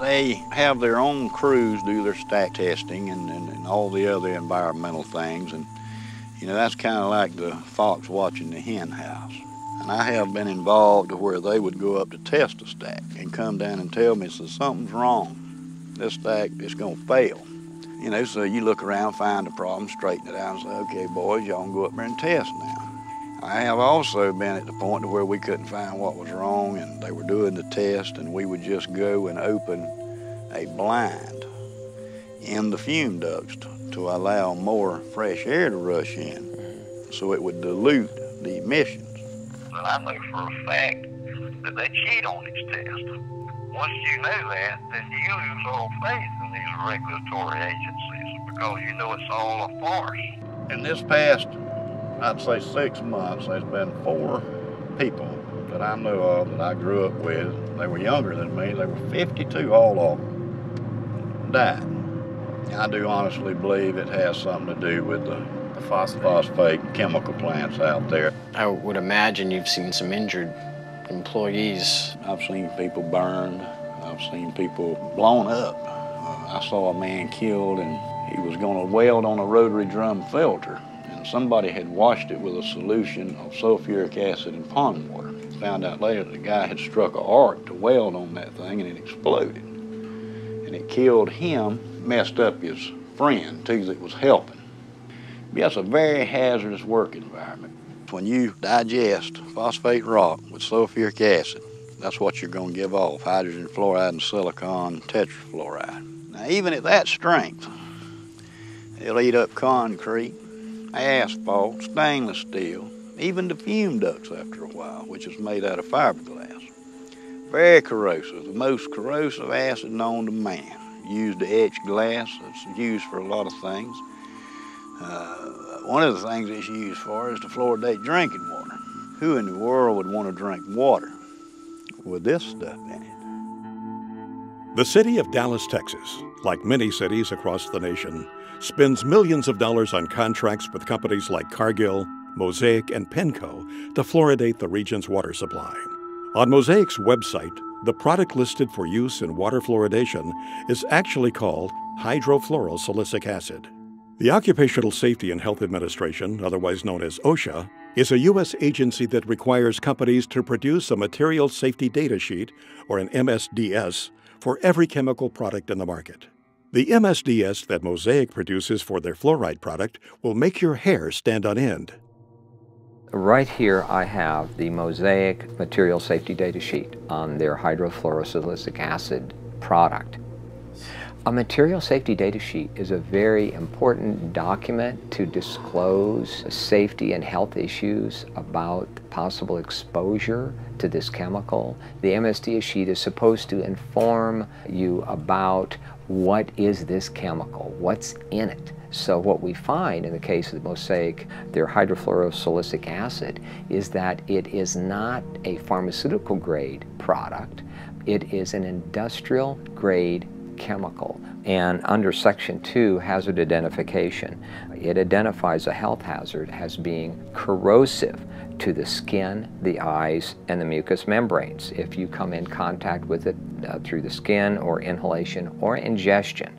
They have their own crews do their stack testing and all the other environmental things. And, you know, that's kind of like the fox watching the hen house. And I have been involved to where they would go up to test a stack and come down and tell me, so something's wrong. This stack is going to fail. You know, so you look around, find the problem, straighten it out, and say, okay, boys, y'all can go up there and test now. I have also been at the point to where we couldn't find what was wrong, and they were doing the test, and we would just go and open a blind in the fume ducts to allow more fresh air to rush in, so it would dilute the emissions. But I know for a fact that they cheat on these tests. Once you know that, then you lose all faith in these regulatory agencies because you know it's all a farce. In this past, I'd say 6 months, there's been 4 people that I know of that I grew up with. They were younger than me. They were 52, all of them died. And I do honestly believe it has something to do with the phosphate chemical plants out there. I would imagine you've seen some injured employees. I've seen people burned. I've seen people blown up. I saw a man killed, and he was going to weld on a rotary drum filter. And somebody had washed it with a solution of sulfuric acid and pond water. Found out later the guy had struck an arc to weld on that thing, and it exploded. And it killed him, messed up his friend, too, that was helping. Yeah, it's a very hazardous work environment. When you digest phosphate rock with sulfuric acid, that's what you're going to give off, hydrogen fluoride and silicon tetrafluoride. Now, even at that strength, it'll eat up concrete, asphalt, stainless steel, even the fume ducts after a while, which is made out of fiberglass. Very corrosive, the most corrosive acid known to man. Used to etch glass, it's used for a lot of things. One of the things it's used for is to fluoridate drinking water. Who in the world would want to drink water with this stuff in it? The city of Dallas, Texas, like many cities across the nation, spends millions of dollars on contracts with companies like Cargill, Mosaic, and Penco to fluoridate the region's water supply. On Mosaic's website, the product listed for use in water fluoridation is actually called hydrofluorosilicic acid. The Occupational Safety and Health Administration, otherwise known as OSHA, is a U.S. agency that requires companies to produce a material safety data sheet, or an MSDS, for every chemical product in the market. The MSDS that Mosaic produces for their fluoride product will make your hair stand on end. Right here I have the Mosaic material safety data sheet on their hydrofluorosilicic acid product. A material safety data sheet is a very important document to disclose safety and health issues about possible exposure to this chemical. The MSDS sheet is supposed to inform you about what is this chemical, what's in it. So what we find in the case of the Mosaic, their hydrofluorosilicic acid, is that it is not a pharmaceutical grade product, it is an industrial grade chemical. And under Section 2, hazard identification, it identifies a health hazard as being corrosive to the skin, the eyes, and the mucous membranes. If you come in contact with it through the skin or inhalation or ingestion,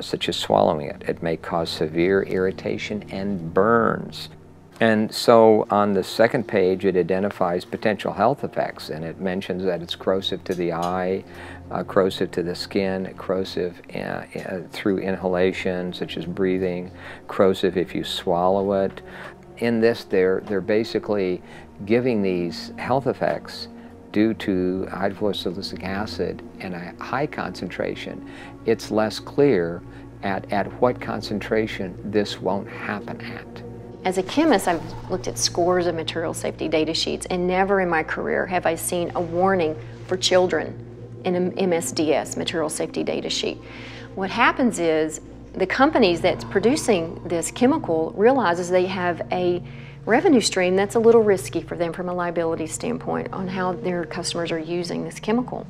such as swallowing it, it may cause severe irritation and burns. And so on the second page, it identifies potential health effects, and it mentions that it's corrosive to the eye, corrosive to the skin, corrosive through inhalation, such as breathing, corrosive if you swallow it. In this, they're basically giving these health effects due to hydrofluorosilicic acid and a high concentration. It's less clear at what concentration this won't happen at. As a chemist, I've looked at scores of material safety data sheets, and never in my career have I seen a warning for children in an MSDS, material safety data sheet. What happens is the companies that's producing this chemical realizes they have a revenue stream that's a little risky for them from a liability standpoint on how their customers are using this chemical.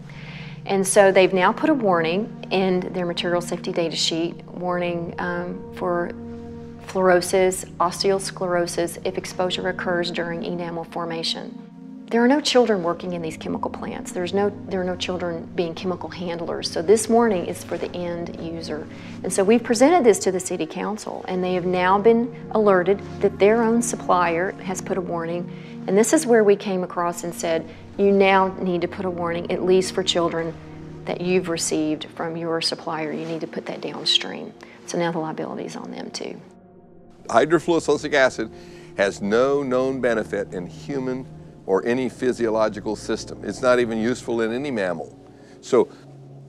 And so they've now put a warning in their material safety data sheet, warning for fluorosis, osteosclerosis if exposure occurs during enamel formation. There are no children working in these chemical plants. There are no children being chemical handlers. So this warning is for the end user. And so we've presented this to the City Council, and they have now been alerted that their own supplier has put a warning. And this is where we came across and said, you now need to put a warning, at least for children that you've received from your supplier. You need to put that downstream. So now the liability is on them too. Hydrofluorosilicic acid has no known benefit in human or any physiological system. It's not even useful in any mammal. So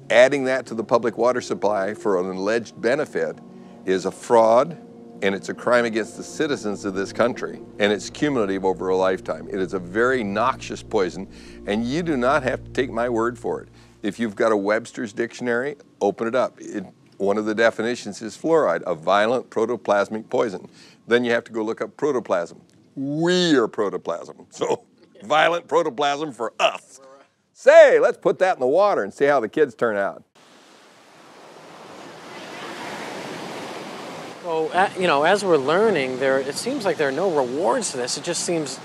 adding that to the public water supply for an alleged benefit is a fraud, and it's a crime against the citizens of this country, and it's cumulative over a lifetime. It is a very noxious poison, and you do not have to take my word for it. If you've got a Webster's dictionary, open it up. One of the definitions is fluoride, a violent protoplasmic poison. Then you have to go look up protoplasm. We are protoplasm, so violent protoplasm for us. Say, let's put that in the water and see how the kids turn out. Well, you know, as we're learning, it seems like there are no rewards to this. It just seems,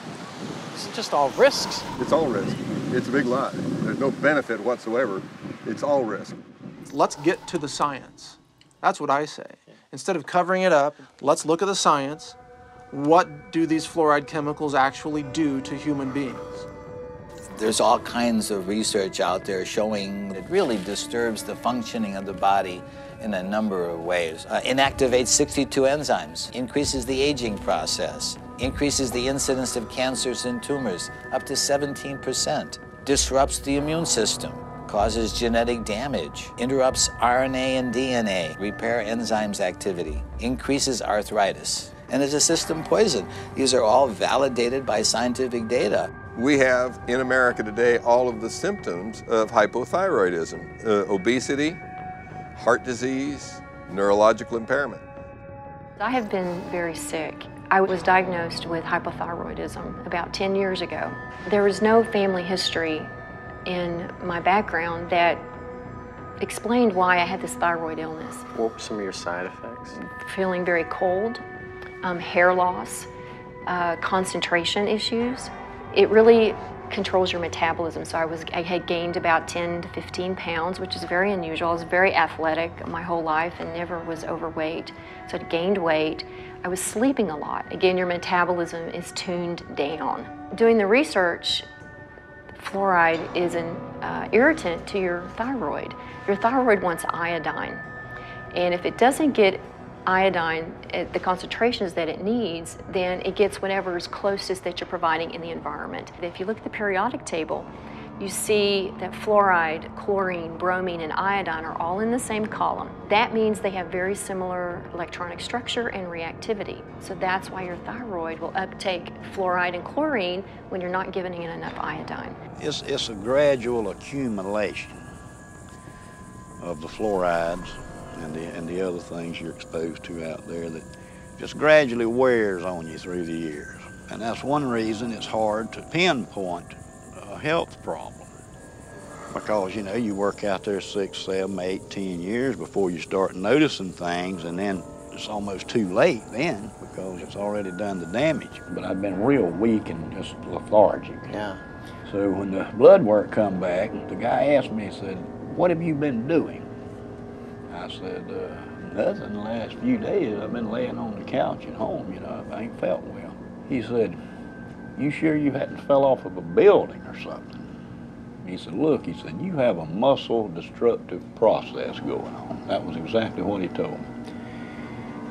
it's just all risks. It's all risk. It's a big lie. There's no benefit whatsoever. It's all risk. Let's get to the science. That's what I say. Instead of covering it up, let's look at the science. What do these fluoride chemicals actually do to human beings? There's all kinds of research out there showing it really disturbs the functioning of the body in a number of ways. Inactivates 62 enzymes, increases the aging process, increases the incidence of cancers and tumors up to 17%, disrupts the immune system, causes genetic damage, interrupts RNA and DNA, repair enzymes activity, increases arthritis, and is a system poison. These are all validated by scientific data. We have in America today all of the symptoms of hypothyroidism, obesity, heart disease, neurological impairment. I have been very sick. I was diagnosed with hypothyroidism about 10 years ago. There was no family history in my background that explained why I had this thyroid illness. What were some of your side effects? Feeling very cold, hair loss, concentration issues. It really controls your metabolism. So I had gained about 10 to 15 pounds, which is very unusual. I was very athletic my whole life and never was overweight. So I gained weight. I was sleeping a lot. Again, your metabolism is tuned down. Doing the research, fluoride is an irritant to your thyroid. Your thyroid wants iodine. And if it doesn't get iodine at the concentrations that it needs, then it gets whatever is closest that you're providing in the environment. If you look at the periodic table, you see that fluoride, chlorine, bromine, and iodine are all in the same column. That means they have very similar electronic structure and reactivity. So that's why your thyroid will uptake fluoride and chlorine when you're not giving it enough iodine. It's a gradual accumulation of the fluorides and the other things you're exposed to out there that just gradually wears on you through the years. And that's one reason it's hard to pinpoint a health problem. Because, you know, you work out there 6, 7, 8, 10 years before you start noticing things, and then it's almost too late then because it's already done the damage. But I've been real weak and just lethargic. Yeah. So when the blood work come back, the guy asked me, he said, "What have you been doing?" I said, "Nothing the last few days. I've been laying on the couch at home, you know, I ain't felt well." He said, "You sure you hadn't fell off of a building or something?" He said, "Look," he said, "you have a muscle destructive process going on." That was exactly what he told me.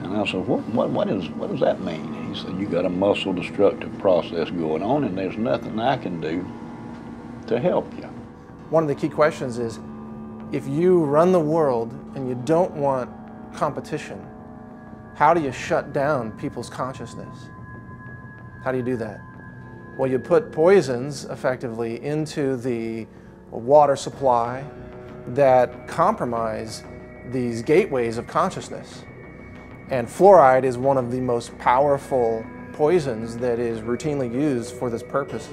And I said, what does that mean? He said, "You got a muscle destructive process going on and there's nothing I can do to help you." One of the key questions is, if you run the world and you don't want competition, how do you shut down people's consciousness? How do you do that? Well, you put poisons effectively into the water supply that compromise these gateways of consciousness. And fluoride is one of the most powerful poisons that is routinely used for this purpose.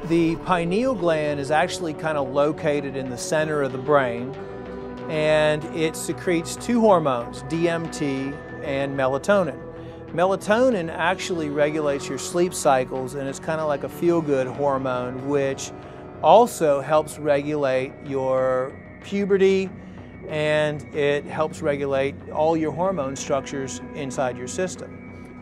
The pineal gland is actually kind of located in the center of the brain, and it secretes two hormones, DMT and melatonin. Melatonin actually regulates your sleep cycles, and it's kind of like a feel-good hormone, which also helps regulate your puberty, and it helps regulate all your hormone structures inside your system.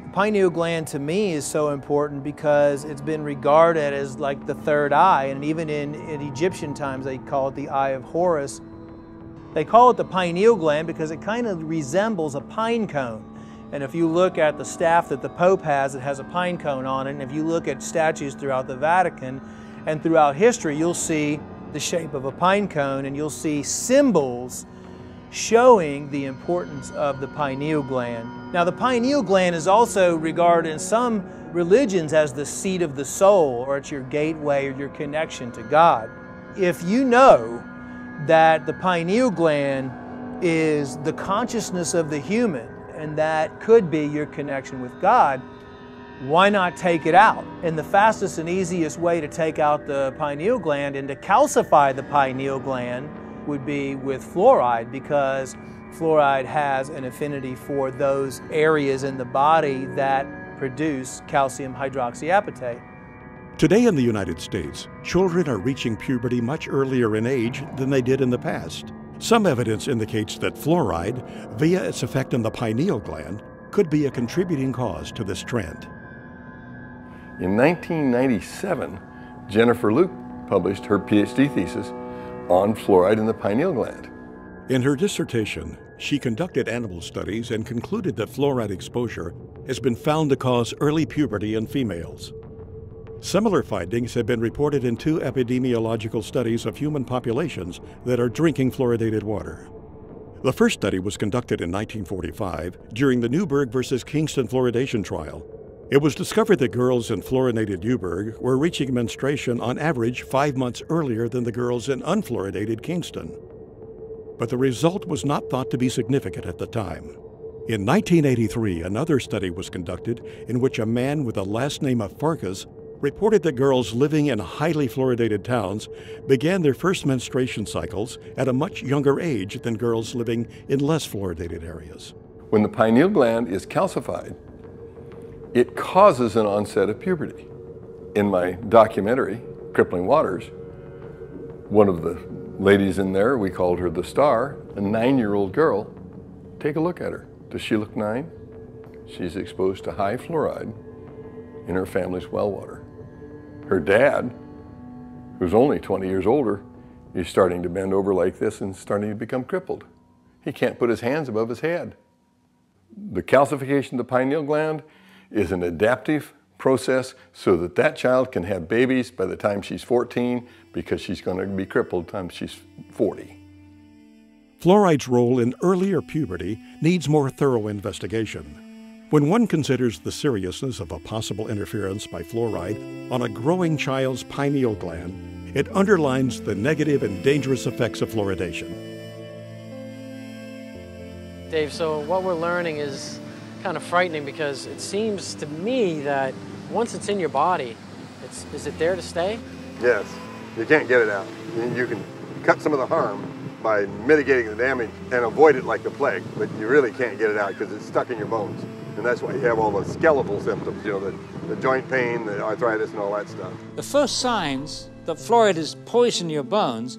The pineal gland to me is so important because it's been regarded as like the third eye, and even in Egyptian times they call it the eye of Horus. They call it the pineal gland because it kind of resembles a pine cone. And if you look at the staff that the Pope has, it has a pine cone on it. And if you look at statues throughout the Vatican and throughout history, you'll see the shape of a pine cone, and you'll see symbols showing the importance of the pineal gland. Now, the pineal gland is also regarded in some religions as the seat of the soul, or it's your gateway or your connection to God. If you know that the pineal gland is the consciousness of the human, and that could be your connection with God, why not take it out? And the fastest and easiest way to take out the pineal gland and to calcify the pineal gland would be with fluoride, because fluoride has an affinity for those areas in the body that produce calcium hydroxyapatite. Today in the United States, children are reaching puberty much earlier in age than they did in the past. Some evidence indicates that fluoride, via its effect on the pineal gland, could be a contributing cause to this trend. In 1997, Jennifer Luke published her PhD thesis on fluoride in the pineal gland. In her dissertation, she conducted animal studies and concluded that fluoride exposure has been found to cause early puberty in females. Similar findings have been reported in 2 epidemiological studies of human populations that are drinking fluoridated water. The first study was conducted in 1945 during the Newburgh versus Kingston fluoridation trial. It was discovered that girls in fluoridated Newburgh were reaching menstruation on average 5 months earlier than the girls in unfluoridated Kingston. But the result was not thought to be significant at the time. In 1983, another study was conducted in which a man with the last name of Farkas reported that girls living in highly fluoridated towns began their first menstruation cycles at a much younger age than girls living in less fluoridated areas. When the pineal gland is calcified, it causes an onset of puberty. In my documentary, Crippling Waters, one of the ladies in there, we called her the star, a 9-year-old girl. Take a look at her. Does she look 9? She's exposed to high fluoride in her family's well water. Her dad, who's only 20 years older, is starting to bend over like this and starting to become crippled. He can't put his hands above his head. The calcification of the pineal gland is an adaptive process so that that child can have babies by the time she's 14 because she's going to be crippled by the time she's 40. Fluoride's role in earlier puberty needs more thorough investigation. When one considers the seriousness of a possible interference by fluoride on a growing child's pineal gland, it underlines the negative and dangerous effects of fluoridation. Dave, so what we're learning is kind of frightening because it seems to me that once it's in your body, is it there to stay? Yes, you can't get it out. You can cut some of the harm by mitigating the damage and avoid it like the plague, but you really can't get it out because it's stuck in your bones. And that's why you have all the skeletal symptoms, you know, the joint pain, the arthritis, and all that stuff. The first signs that fluoride is poisoning your bones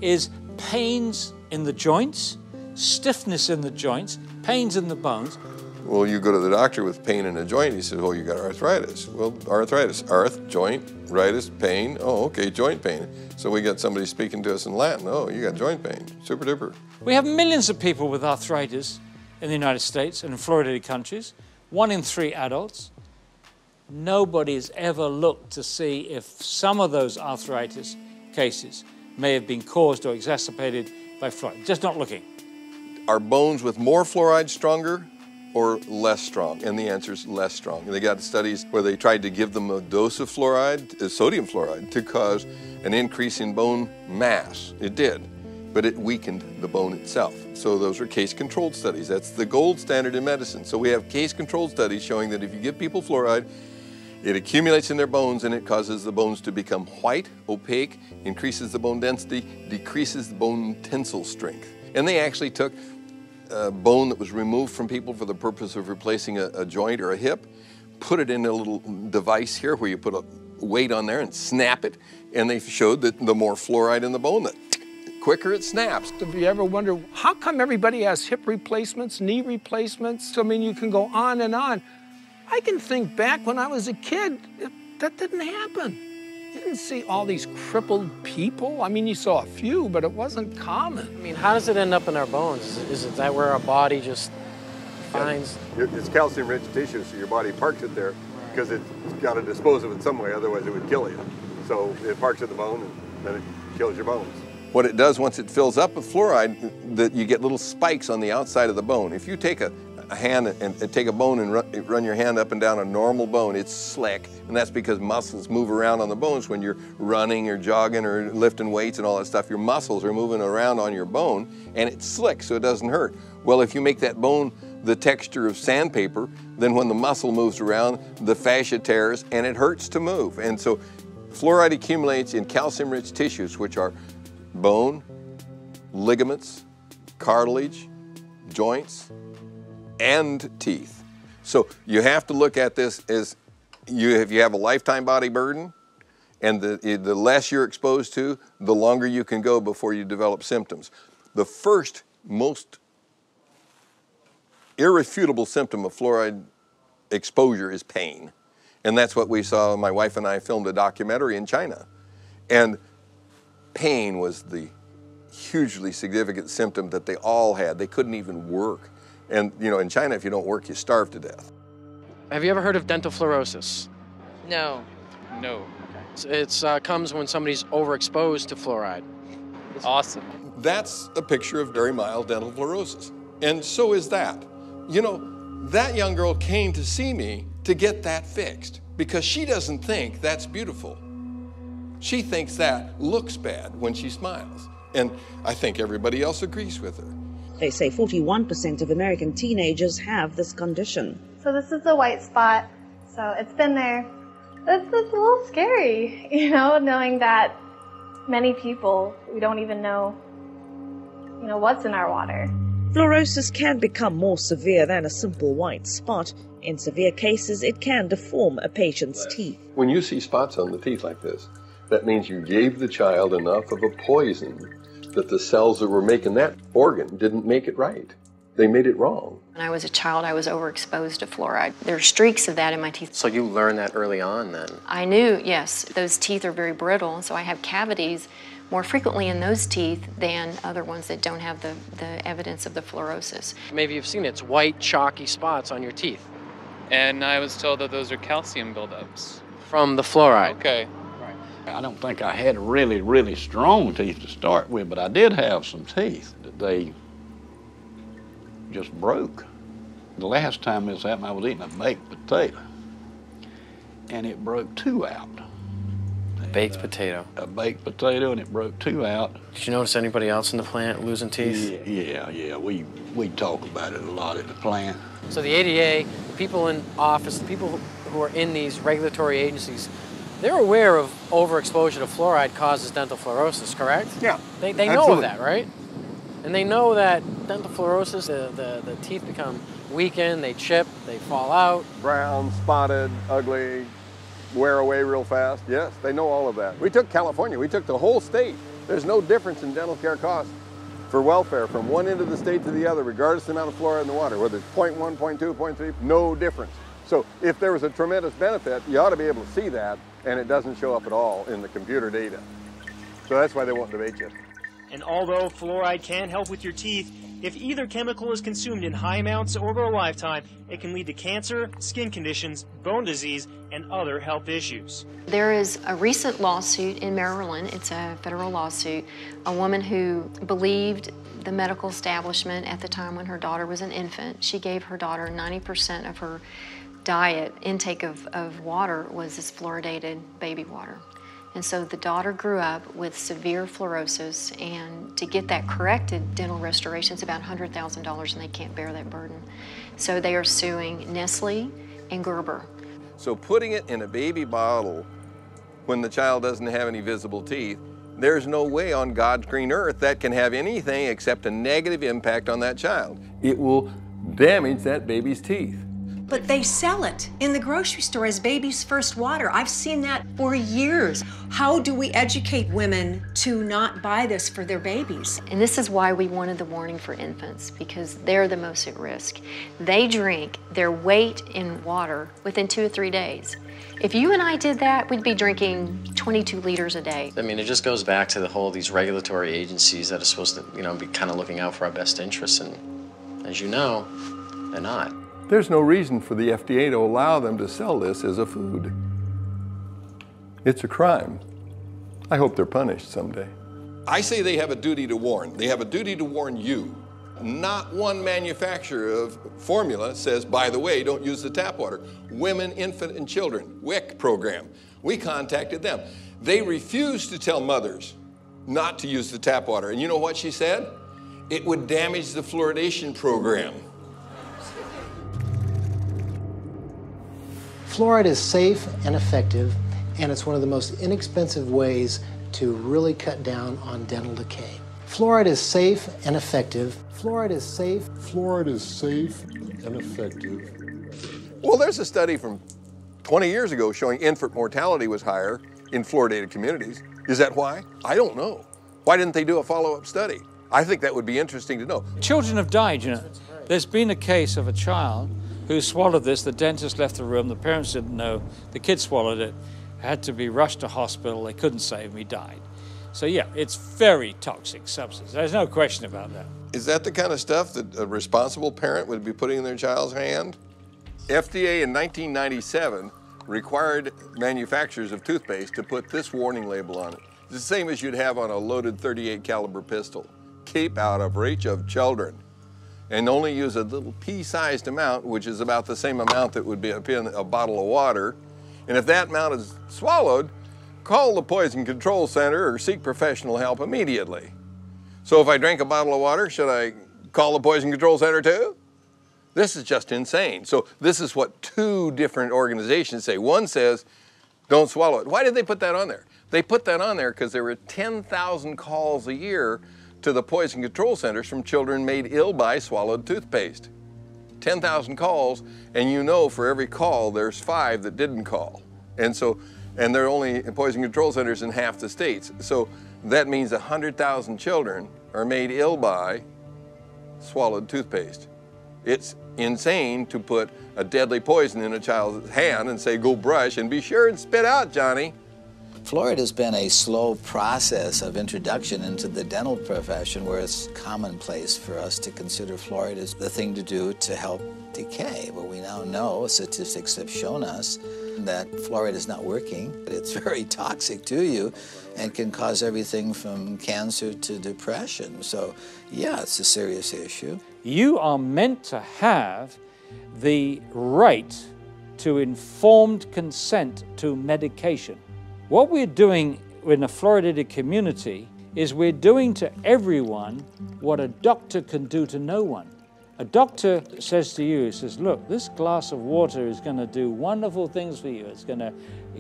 is pains in the joints, stiffness in the joints, pains in the bones. Well, you go to the doctor with pain in a joint, he says, oh, you got arthritis. Well, arthritis, joint, ritis, pain, oh, okay, joint pain. So we got somebody speaking to us in Latin, oh, you got joint pain, super duper. We have millions of people with arthritis in the United States and in fluoridated countries, 1 in 3 adults. Nobody's ever looked to see if some of those arthritis cases may have been caused or exacerbated by fluoride. Just not looking. Are bones with more fluoride stronger or less strong? And the answer is less strong. And they got studies where they tried to give them a dose of fluoride, sodium fluoride, to cause an increase in bone mass. It did, but it weakened the bone itself. So those are case-controlled studies. That's the gold standard in medicine. So we have case-controlled studies showing that if you give people fluoride, it accumulates in their bones and it causes the bones to become white, opaque, increases the bone density, decreases the bone tensile strength. And they actually took bone that was removed from people for the purpose of replacing a joint or a hip, put it in a little device here where you put a weight on there and snap it, and they showed that the more fluoride in the bone, the quicker it snaps. Have you ever wondered, how come everybody has hip replacements, knee replacements? I mean, you can go on and on. I can think back when I was a kid, that didn't happen. You didn't see all these crippled people. I mean, you saw a few, but it wasn't common. I mean, how does it end up in our bones? Is it that where our body just finds? It's calcium-rich tissue, so your body parks it there because it's got to dispose of it some way, otherwise it would kill you. So it parks in the bone and then it kills your bones. What it does once it fills up with fluoride, that you get little spikes on the outside of the bone. If you take a hand and take a bone and run your hand up and down a normal bone, it's slick, and that's because muscles move around on the bones when you're running or jogging or lifting weights and all that stuff. Your muscles are moving around on your bone, and it's slick, so it doesn't hurt. Well, if you make that bone the texture of sandpaper, then when the muscle moves around, the fascia tears, and it hurts to move. And so fluoride accumulates in calcium-rich tissues, which are bone, ligaments, cartilage, joints, and teeth. So you have to look at this as if you have a lifetime body burden, and the less you're exposed to, the longer you can go before you develop symptoms. The first most irrefutable symptom of fluoride exposure is pain. And that's what we saw. My wife and I filmed a documentary in China. And pain was the hugely significant symptom that they all had. They couldn't even work. And, you know, in China, if you don't work, you starve to death. Have you ever heard of dental fluorosis? No. No. It comes when somebody's overexposed to fluoride. Awesome. That's a picture of very mild dental fluorosis. And so is that. You know, that young girl came to see me to get that fixed because she doesn't think that's beautiful. She thinks that looks bad when she smiles. And I think everybody else agrees with her. They say 41% of American teenagers have this condition. So this is a white spot, so it's been there. It's a little scary, you know, knowing that many people, we don't even know, what's in our water. Fluorosis can become more severe than a simple white spot. In severe cases, it can deform a patient's teeth. When you see spots on the teeth like this, that means you gave the child enough of a poison that the cells that were making that organ didn't make it right. They made it wrong. When I was a child, I was overexposed to fluoride. There are streaks of that in my teeth. So you learned that early on then? I knew, yes. Those teeth are very brittle, so I have cavities more frequently in those teeth than other ones that don't have the evidence of the fluorosis. Maybe you've seen it. It's white, chalky spots on your teeth. And I was told that those are calcium buildups. From the fluoride. Okay. I don't think I had really, really strong teeth to start with, but I did have some teeth that they just broke. The last time this happened, I was eating a baked potato, and it broke 2 out. Baked potato. A baked potato, and it broke 2 out. Did you notice anybody else in the plant losing teeth? Yeah. We talk about it a lot at the plant. So the ADA, people in office, the people who are in these regulatory agencies, they're aware of overexposure to fluoride causes dental fluorosis, correct? Yeah. They know of that, right? And they know that dental fluorosis, the teeth become weakened, they chip, they fall out. Brown, spotted, ugly, wear away real fast. Yes, they know all of that. We took California, we took the whole state. There's no difference in dental care costs for welfare from one end of the state to the other, regardless of the amount of fluoride in the water, whether it's 0.1, 0.2, 0.3, no difference. So if there was a tremendous benefit, you ought to be able to see that, and it doesn't show up at all in the computer data. So that's why they won't debate you. And although fluoride can help with your teeth, if either chemical is consumed in high amounts over a lifetime, it can lead to cancer, skin conditions, bone disease, and other health issues. There is a recent lawsuit in Maryland, it's a federal lawsuit, a woman who believed the medical establishment at the time when her daughter was an infant. She gave her daughter 90% of her diet, intake of water was this fluoridated baby water. And so the daughter grew up with severe fluorosis, and to get that corrected, dental restoration is about $100,000, and they can't bear that burden. So they are suing Nestle and Gerber. So putting it in a baby bottle when the child doesn't have any visible teeth, there's no way on God's green earth that can have anything except a negative impact on that child. It will damage that baby's teeth. But they sell it in the grocery store as baby's first water. I've seen that for years. How do we educate women to not buy this for their babies? And this is why we wanted the warning for infants, because they're the most at risk. They drink their weight in water within 2 or 3 days. If you and I did that, we'd be drinking 22 liters a day. I mean, it just goes back to the whole, these regulatory agencies that are supposed to, be kind of looking out for our best interests, and as you know, they're not. There's no reason for the FDA to allow them to sell this as a food. It's a crime. I hope they're punished someday. I say they have a duty to warn. They have a duty to warn you. Not one manufacturer of formula says, by the way, don't use the tap water. Women, infant, and children, WIC program. We contacted them. They refused to tell mothers not to use the tap water. And you know what she said? It would damage the fluoridation program. Fluoride is safe and effective, and it's one of the most inexpensive ways to really cut down on dental decay. Fluoride is safe and effective. Fluoride is safe. Fluoride is safe and effective. Well, there's a study from 20 years ago showing infant mortality was higher in fluoridated communities. Is that why? I don't know. Why didn't they do a follow-up study? I think that would be interesting to know. Children have died, There's been a case of a child who swallowed this. The dentist left the room. The parents didn't know. The kid swallowed it, had to be rushed to hospital. They couldn't save him. He died. So yeah, it's very toxic substance. There's no question about that. Is that the kind of stuff that a responsible parent would be putting in their child's hand? FDA in 1997 required manufacturers of toothpaste to put this warning label on it. It's the same as you'd have on a loaded .38 caliber pistol. Keep out of reach of children. And only use a little pea-sized amount, which is about the same amount that would be in a bottle of water. And if that amount is swallowed, call the Poison Control Center or seek professional help immediately. So if I drink a bottle of water, should I call the Poison Control Center too? This is just insane. So this is what 2 different organizations say. One says, don't swallow it. Why did they put that on there? They put that on there because there were 10,000 calls a year to the Poison Control Centers from children made ill by swallowed toothpaste. 10,000 calls, and for every call, there's 5 that didn't call. And there are only Poison Control Centers in half the states. So that means 100,000 children are made ill by swallowed toothpaste. It's insane to put a deadly poison in a child's hand and say, go brush and be sure and spit out, Johnny. Fluoride has been a slow process of introduction into the dental profession where it's commonplace for us to consider fluoride as the thing to do to help decay. But we now know, statistics have shown us, that fluoride is not working. It's very toxic to you and can cause everything from cancer to depression. So, yeah, it's a serious issue. You are meant to have the right to informed consent to medication. What we're doing in the fluoridated community is we're doing to everyone what a doctor can do to no one. A doctor says to you, he says, look, this glass of water is going to do wonderful things for you. It's going to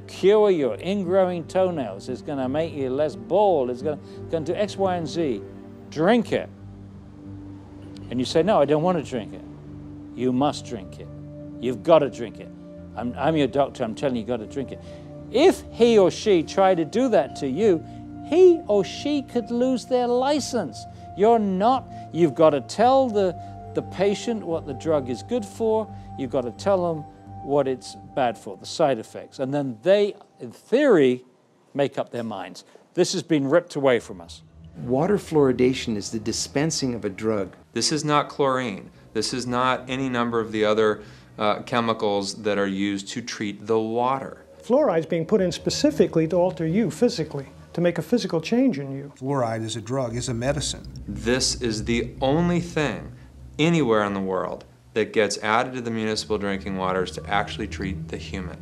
cure your ingrowing toenails. It's going to make you less bald. It's going to do X, Y, and Z. Drink it. And you say, no, I don't want to drink it. You must drink it. You've got to drink it. I'm your doctor. I'm telling you, you've got to drink it. If he or she tried to do that to you, he or she could lose their license. You're not. You've got to tell the patient what the drug is good for. You've got to tell them what it's bad for, the side effects. And then they, in theory, make up their minds. This has been ripped away from us. Water fluoridation is the dispensing of a drug. This is not chlorine. This is not any number of the other chemicals that are used to treat the water. Fluoride is being put in specifically to alter you physically, to make a physical change in you. Fluoride is a drug, is a medicine. This is the only thing anywhere in the world that gets added to the municipal drinking waters to actually treat the human.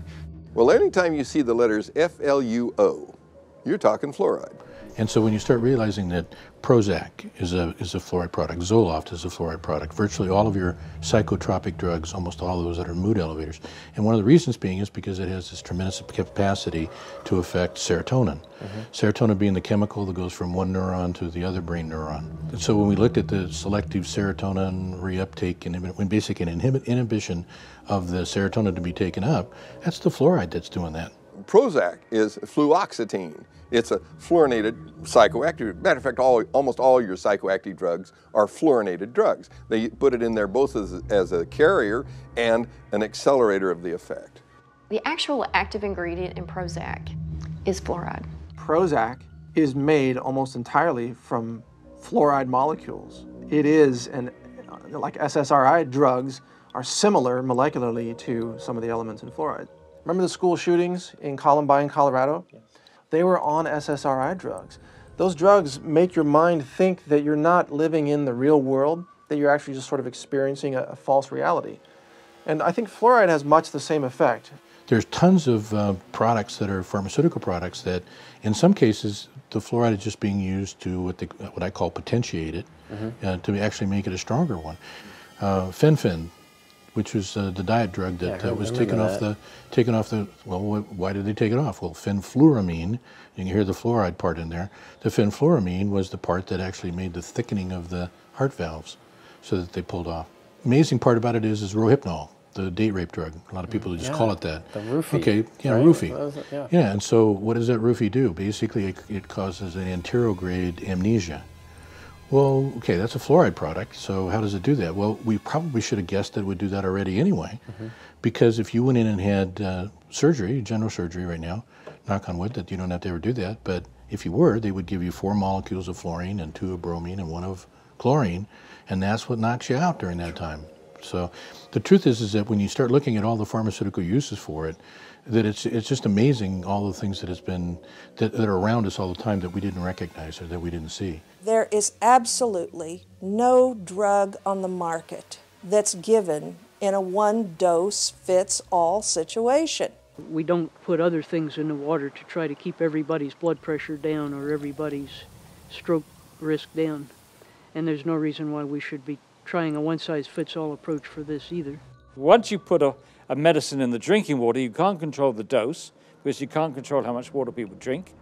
Well, anytime you see the letters FLUO, you're talking fluoride. And so when you start realizing that Prozac is a fluoride product, Zoloft is a fluoride product, virtually all of your psychotropic drugs, almost all of those that are mood elevators. And one of the reasons being is because it has this tremendous capacity to affect serotonin. Serotonin being the chemical that goes from one neuron to the other brain neuron. And so when we looked at the selective serotonin reuptake and when basically an inhibition of the serotonin to be taken up, that's the fluoride that's doing that. Prozac is fluoxetine. It's a fluorinated psychoactive. Matter of fact, almost all your psychoactive drugs are fluorinated drugs. They put it in there both as a carrier and an accelerator of the effect. The actual active ingredient in Prozac is fluoride. Prozac is made almost entirely from fluoride molecules. It is, like SSRI drugs, are similar molecularly to some of the elements in fluoride. Remember the school shootings in Columbine, Colorado? Yes. They were on SSRI drugs. Those drugs make your mind think that you're not living in the real world, that you're actually just sort of experiencing a false reality. And I think fluoride has much the same effect. There's tons of products that are pharmaceutical products that, in some cases, the fluoride is just being used to what I call potentiate it, to actually make it a stronger one. Fen-Phen, which was the diet drug that was taken off the, well, why did they take it off? Well, fenfluramine, you can hear the fluoride part in there. The fenfluramine was the part that actually made the thickening of the heart valves so that they pulled off. Amazing part about it is Rohypnol, the date rape drug. A lot of people just call it that. The roofie. Okay, yeah, right? Roofie. Yeah, and so what does that roofie do? Basically, it causes an anterograde amnesia. Well, okay, that's a fluoride product, so how does it do that? Well, we probably should have guessed that it would do that already anyway, because if you went in and had surgery, general surgery right now, knock on wood that you don't have to ever do that, but if you were, they would give you 4 molecules of fluorine and 2 of bromine and 1 of chlorine, and that's what knocks you out during that time. So the truth is that when you start looking at all the pharmaceutical uses for it, that it's just amazing all the things that that are around us all the time that we didn't recognize or that we didn't see. There is absolutely no drug on the market that's given in a one-dose-fits-all situation. We don't put other things in the water to try to keep everybody's blood pressure down or everybody's stroke risk down. And there's no reason why we should be trying a one-size-fits-all approach for this either. Once you put a medicine in the drinking water, you can't control the dose because you can't control how much water people drink.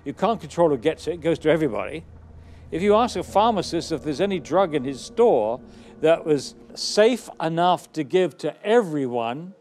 You can't control who gets it. It goes to everybody. If you ask a pharmacist if there's any drug in his store that was safe enough to give to everyone,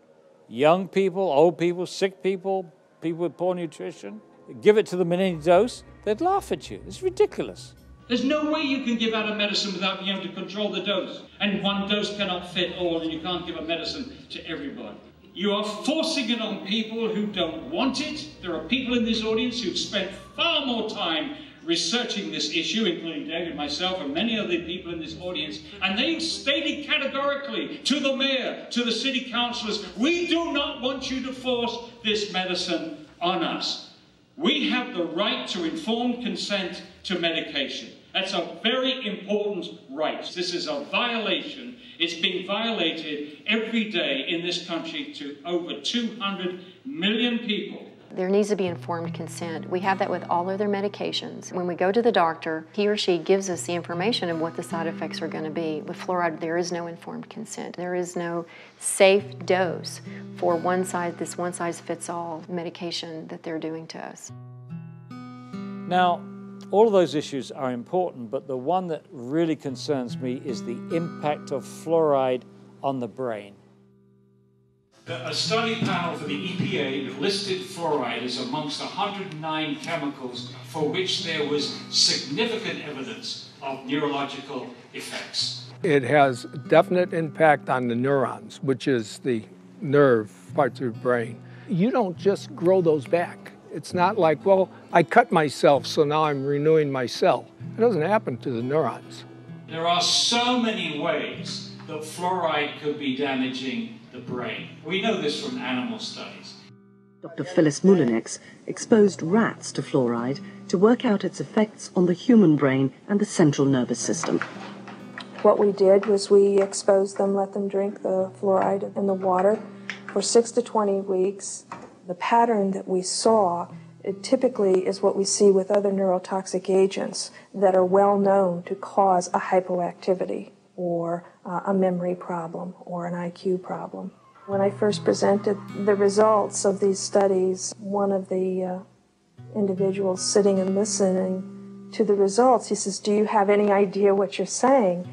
young people, old people, sick people, people with poor nutrition, give it to them in any dose, they'd laugh at you. It's ridiculous. There's no way you can give out a medicine without being able to control the dose. And one dose cannot fit all, and you can't give a medicine to everybody. You are forcing it on people who don't want it. There are people in this audience who've spent far more time researching this issue, including David, myself, and many other people in this audience, and they've stated categorically to the mayor, to the city councillors, we do not want you to force this medicine on us. We have the right to informed consent to medication. That's a very important right. This is a violation. It's being violated every day in this country to over 200 million people. There needs to be informed consent. We have that with all other medications. When we go to the doctor, he or she gives us the information of what the side effects are going to be. With fluoride, there is no informed consent. There is no safe dose for this one-size-fits-all medication that they're doing to us. Now, all of those issues are important, but the one that really concerns me is the impact of fluoride on the brain. A study panel for the EPA listed fluoride as amongst 109 chemicals for which there was significant evidence of neurological effects. It has definite impact on the neurons, which is the nerve parts of the brain. You don't just grow those back. It's not like, well, I cut myself, so now I'm renewing my cell. It doesn't happen to the neurons. There are so many ways that fluoride could be damaging the brain. We know this from animal studies. Dr. Phyllis Moulinex exposed rats to fluoride to work out its effects on the human brain and the central nervous system. What we did was we exposed them, let them drink the fluoride in the water for 6 to 20 weeks. The pattern that we saw, it typically is what we see with other neurotoxic agents that are well known to cause a hypoactivity or a memory problem or an IQ problem. When I first presented the results of these studies, one of the individuals sitting and listening to the results, he says, "Do you have any idea what you're saying?"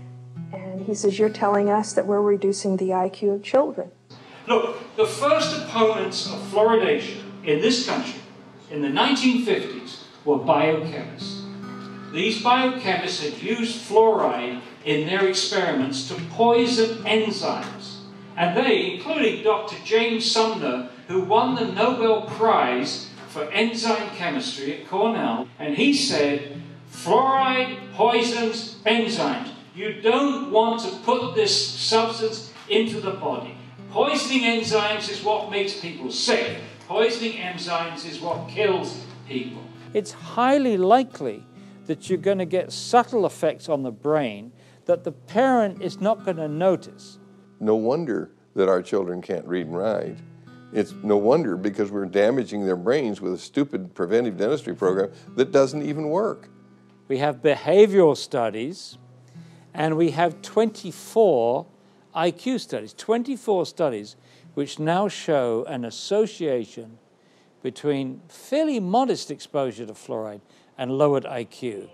And he says, "You're telling us that we're reducing the IQ of children." Look, the first opponents of fluoridation in this country in the 1950s were biochemists. These biochemists had used fluoride in their experiments to poison enzymes. And they, including Dr. James Sumner, who won the Nobel Prize for enzyme chemistry at Cornell, and he said, fluoride poisons enzymes. You don't want to put this substance into the body. Poisoning enzymes is what makes people sick. Poisoning enzymes is what kills people. It's highly likely that you're going to get subtle effects on the brain that the parent is not going to notice. No wonder that our children can't read and write. It's no wonder because we're damaging their brains with a stupid preventive dentistry program that doesn't even work. We have behavioral studies, and we have 24 IQ studies, 24 studies which now show an association between fairly modest exposure to fluoride and lowered IQ.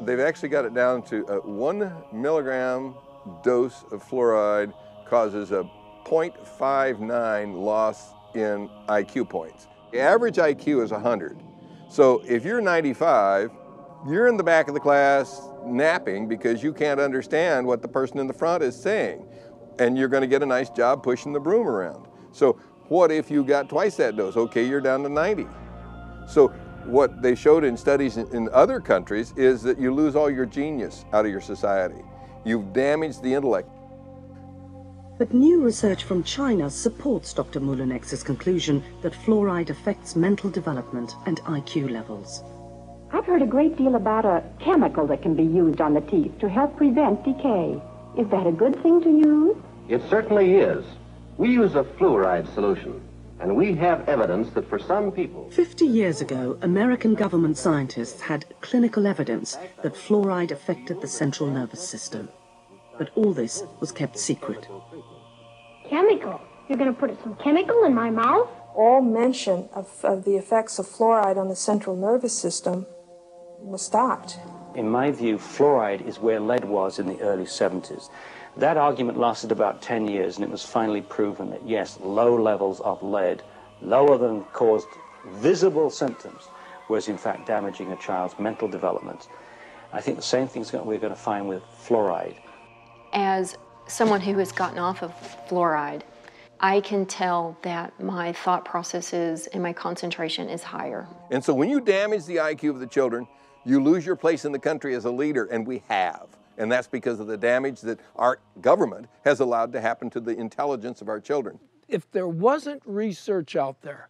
They've actually got it down to a 1 milligram dose of fluoride causes a 0.59 loss in IQ points. The average IQ is 100. So if you're 95, you're in the back of the class napping because you can't understand what the person in the front is saying. And you're going to get a nice job pushing the broom around. So what if you got twice that dose? Okay, you're down to 90. So what they showed in studies in other countries is that you lose all your genius out of your society. You've damaged the intellect. But new research from China supports Dr. Moulinex's conclusion that fluoride affects mental development and IQ levels. I've heard a great deal about a chemical that can be used on the teeth to help prevent decay. Is that a good thing to use? It certainly is. We use a fluoride solution, and we have evidence that for some people... 50 years ago, American government scientists had clinical evidence that fluoride affected the central nervous system. But all this was kept secret. Chemical? You're going to put some chemical in my mouth? All mention of the effects of fluoride on the central nervous system was stopped. In my view, fluoride is where lead was in the early 70s. That argument lasted about 10 years, and it was finally proven that, yes, low levels of lead, lower than caused visible symptoms, was in fact damaging a child's mental development. I think the same thing we're going to find with fluoride. As someone who has gotten off of fluoride, I can tell that my thought processes and my concentration is higher. And so when you damage the IQ of the children, you lose your place in the country as a leader, and we have. And that's because of the damage that our government has allowed to happen to the intelligence of our children. If there wasn't research out there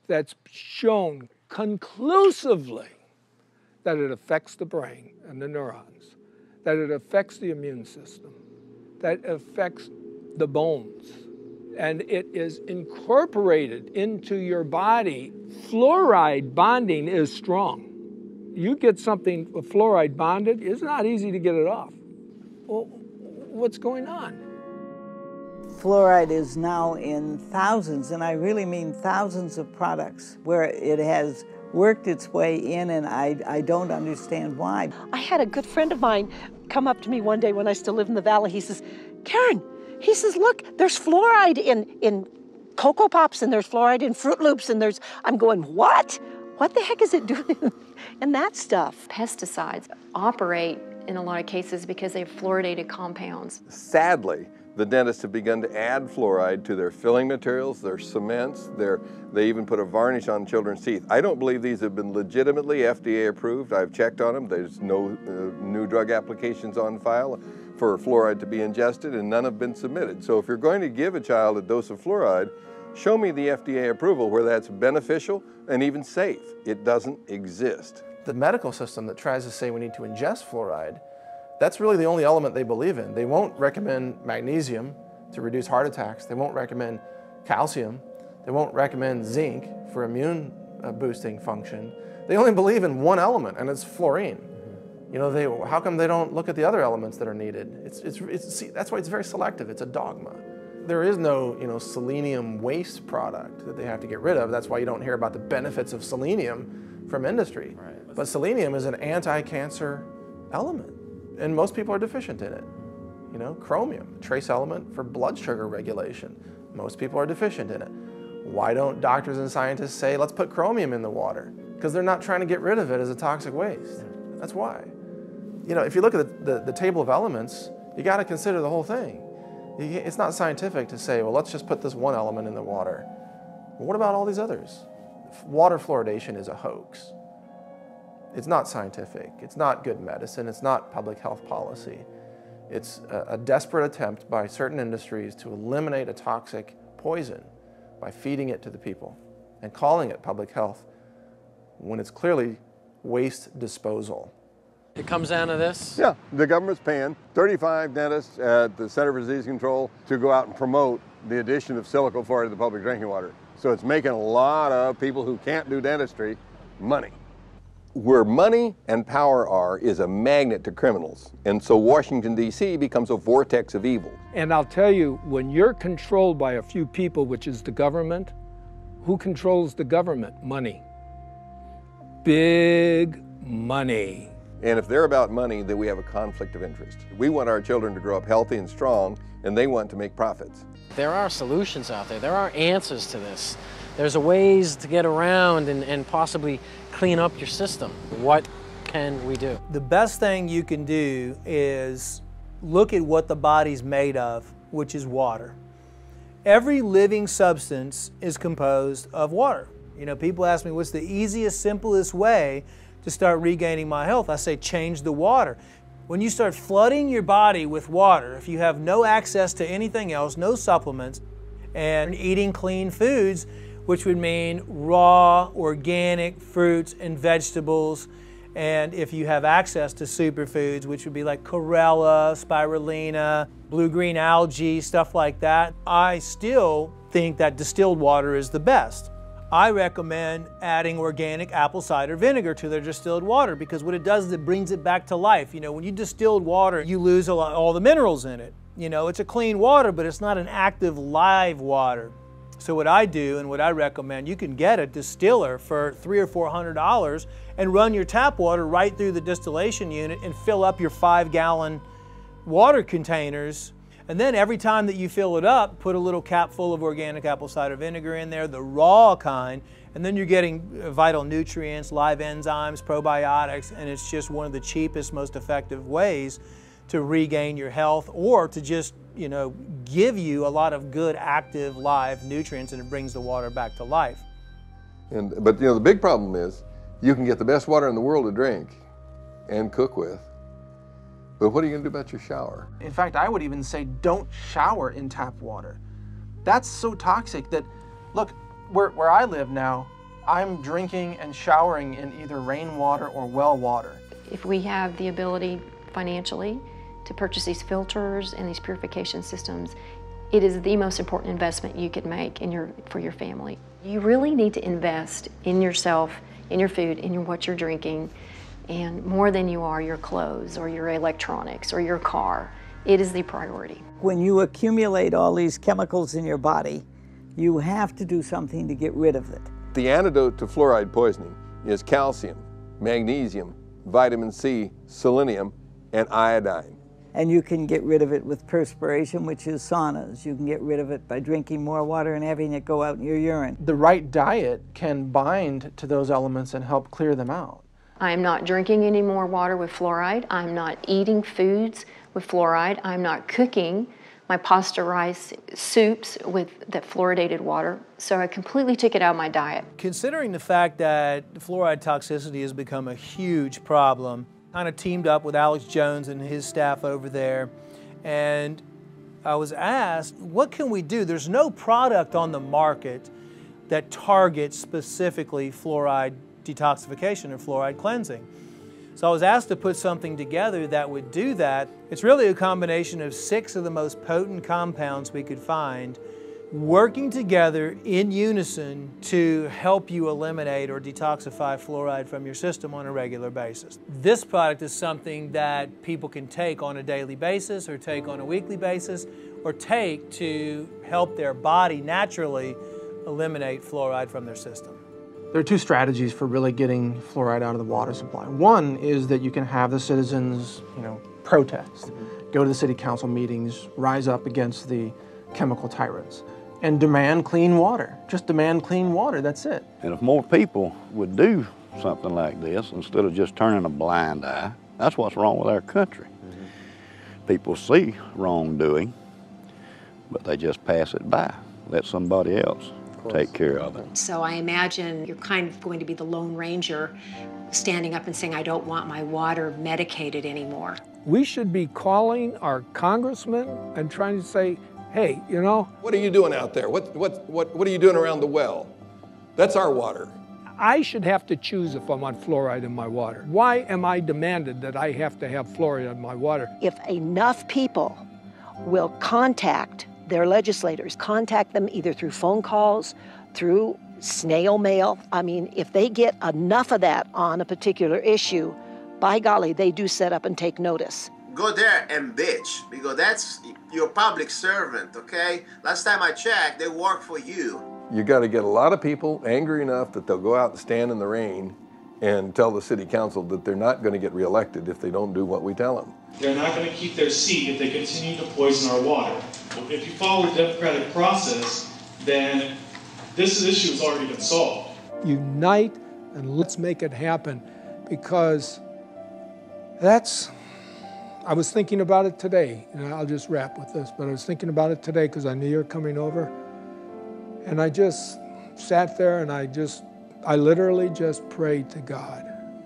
that's shown conclusively that it affects the brain and the neurons, that it affects the immune system, that it affects the bones, and it is incorporated into your body, fluoride bonding is strong. You get something with fluoride bonded, it's not easy to get it off. Well, what's going on? Fluoride is now in thousands, and I really mean thousands of products where it has worked its way in, and I don't understand why. I had a good friend of mine come up to me one day when I still lived in the valley. He says, Karen, he says, look, there's fluoride in Cocoa Pops, and there's fluoride in Fruit Loops, and there's, I'm going, what? What the heck is it doing in that stuff? Pesticides operate in a lot of cases because they have fluoridated compounds. Sadly, the dentists have begun to add fluoride to their filling materials, their cements, they even put a varnish on children's teeth. I don't believe these have been legitimately FDA approved. I've checked on them. There's no new drug applications on file for fluoride to be ingested, and none have been submitted. So if you're going to give a child a dose of fluoride, show me the FDA approval where that's beneficial and even safe. It doesn't exist. The medical system that tries to say we need to ingest fluoride, that's really the only element they believe in. They won't recommend magnesium to reduce heart attacks. They won't recommend calcium. They won't recommend zinc for immune boosting function. They only believe in one element, and it's fluorine. You know, how come they don't look at the other elements that are needed? See, that's why it's very selective. It's a dogma. There is no, selenium waste product that they have to get rid of. That's why you don't hear about the benefits of selenium from industry. Right. But selenium is an anti-cancer element, and most people are deficient in it. Chromium, trace element for blood sugar regulation. Most people are deficient in it. Why don't doctors and scientists say, let's put chromium in the water? Because they're not trying to get rid of it as a toxic waste. That's why. If you look at the table of elements, you got to consider the whole thing. It's not scientific to say, well, let's just put this one element in the water. Well, what about all these others? Water fluoridation is a hoax. It's not scientific. It's not good medicine. It's not public health policy. It's a desperate attempt by certain industries to eliminate a toxic poison by feeding it to the people and calling it public health when it's clearly waste disposal. It comes down to this? Yeah, the government's paying 35 dentists at the Center for Disease Control to go out and promote the addition of silicon fluoride to the public drinking water. So it's making a lot of people who can't do dentistry money. Where money and power are is a magnet to criminals. And so Washington, D.C. becomes a vortex of evil. And I'll tell you, when you're controlled by a few people, which is the government, who controls the government? Money. Big money. And if they're about money, then we have a conflict of interest. We want our children to grow up healthy and strong, and they want to make profits. There are solutions out there. There are answers to this. There's ways to get around and possibly clean up your system. What can we do? The best thing you can do is look at what the body's made of, which is water. Every living substance is composed of water. People ask me, what's the easiest, simplest way to start regaining my health? I say, change the water. When you start flooding your body with water, if you have no access to anything else, no supplements, and eating clean foods, which would mean raw, organic fruits and vegetables, and if you have access to superfoods, which would be like chlorella, spirulina, blue-green algae, stuff like that, I still think that distilled water is the best. I recommend adding organic apple cider vinegar to their distilled water, because what it does is it brings it back to life. When you distilled water, you lose all the minerals in it. It's a clean water, but it's not an active live water. So what I do and what I recommend, you can get a distiller for $300 or $400 and run your tap water right through the distillation unit and fill up your 5-gallon water containers. And then every time that you fill it up, put a little cap full of organic apple cider vinegar in there, the raw kind, and then you're getting vital nutrients, live enzymes, probiotics, and it's just one of the cheapest, most effective ways to regain your health or to just, you know, give you a lot of good, active, live nutrients, and it brings the water back to life. But you know, the big problem is you can get the best water in the world to drink and cook with, but what are you going to do about your shower? In fact, I would even say don't shower in tap water. That's so toxic that, look, where I live now, I'm drinking and showering in either rainwater or well water. If we have the ability financially to purchase these filters and these purification systems, it is the most important investment you could make for your family. You really need to invest in yourself, in your food, in what you're drinking, and more than you are your clothes or your electronics or your car. It is the priority. When you accumulate all these chemicals in your body, you have to do something to get rid of it. The antidote to fluoride poisoning is calcium, magnesium, vitamin C, selenium, and iodine. And you can get rid of it with perspiration, which is saunas. You can get rid of it by drinking more water and having it go out in your urine. The right diet can bind to those elements and help clear them out. I'm not drinking any more water with fluoride. I'm not eating foods with fluoride. I'm not cooking my pasta rice soups with that fluoridated water. So I completely took it out of my diet. Considering the fact that fluoride toxicity has become a huge problem, kind of teamed up with Alex Jones and his staff over there, and I was asked, what can we do? There's no product on the market that targets specifically fluoride detoxification or fluoride cleansing. So I was asked to put something together that would do that. It's really a combination of 6 of the most potent compounds we could find working together in unison to help you eliminate or detoxify fluoride from your system on a regular basis. This product is something that people can take on a daily basis or take on a weekly basis or take to help their body naturally eliminate fluoride from their system. There are 2 strategies for really getting fluoride out of the water supply. One is that you can have the citizens, protest, go to the city council meetings, rise up against the chemical tyrants, and demand clean water. Just demand clean water, that's it. And if more people would do something like this, instead of just turning a blind eye, that's what's wrong with our country. People see wrongdoing, but they just pass it by, let somebody else take care of it. So I imagine you're kind of going to be the Lone Ranger standing up and saying, I don't want my water medicated anymore. We should be calling our congressmen and trying to say, hey, what are you doing out there? What are you doing around the well? That's our water. I should have to choose if I want fluoride in my water. Why am I demanded that I have to have fluoride in my water? If enough people will contact their legislators, contact them either through phone calls, through snail mail. I mean, if they get enough of that on a particular issue, by golly, they do set up and take notice. Go there and bitch, because that's your public servant, okay? Last time I checked, they work for you. You got to get a lot of people angry enough that they'll go out and stand in the rain and tell the city council that they're not going to get reelected if they don't do what we tell them. They're not going to keep their seat if they continue to poison our water. If you follow the democratic process, then this issue has already been solved. Unite and let's make it happen, because I was thinking about it today, and I'll just wrap with this, but I was thinking about it today because I knew you were coming over, and I just sat there and I literally just prayed to God.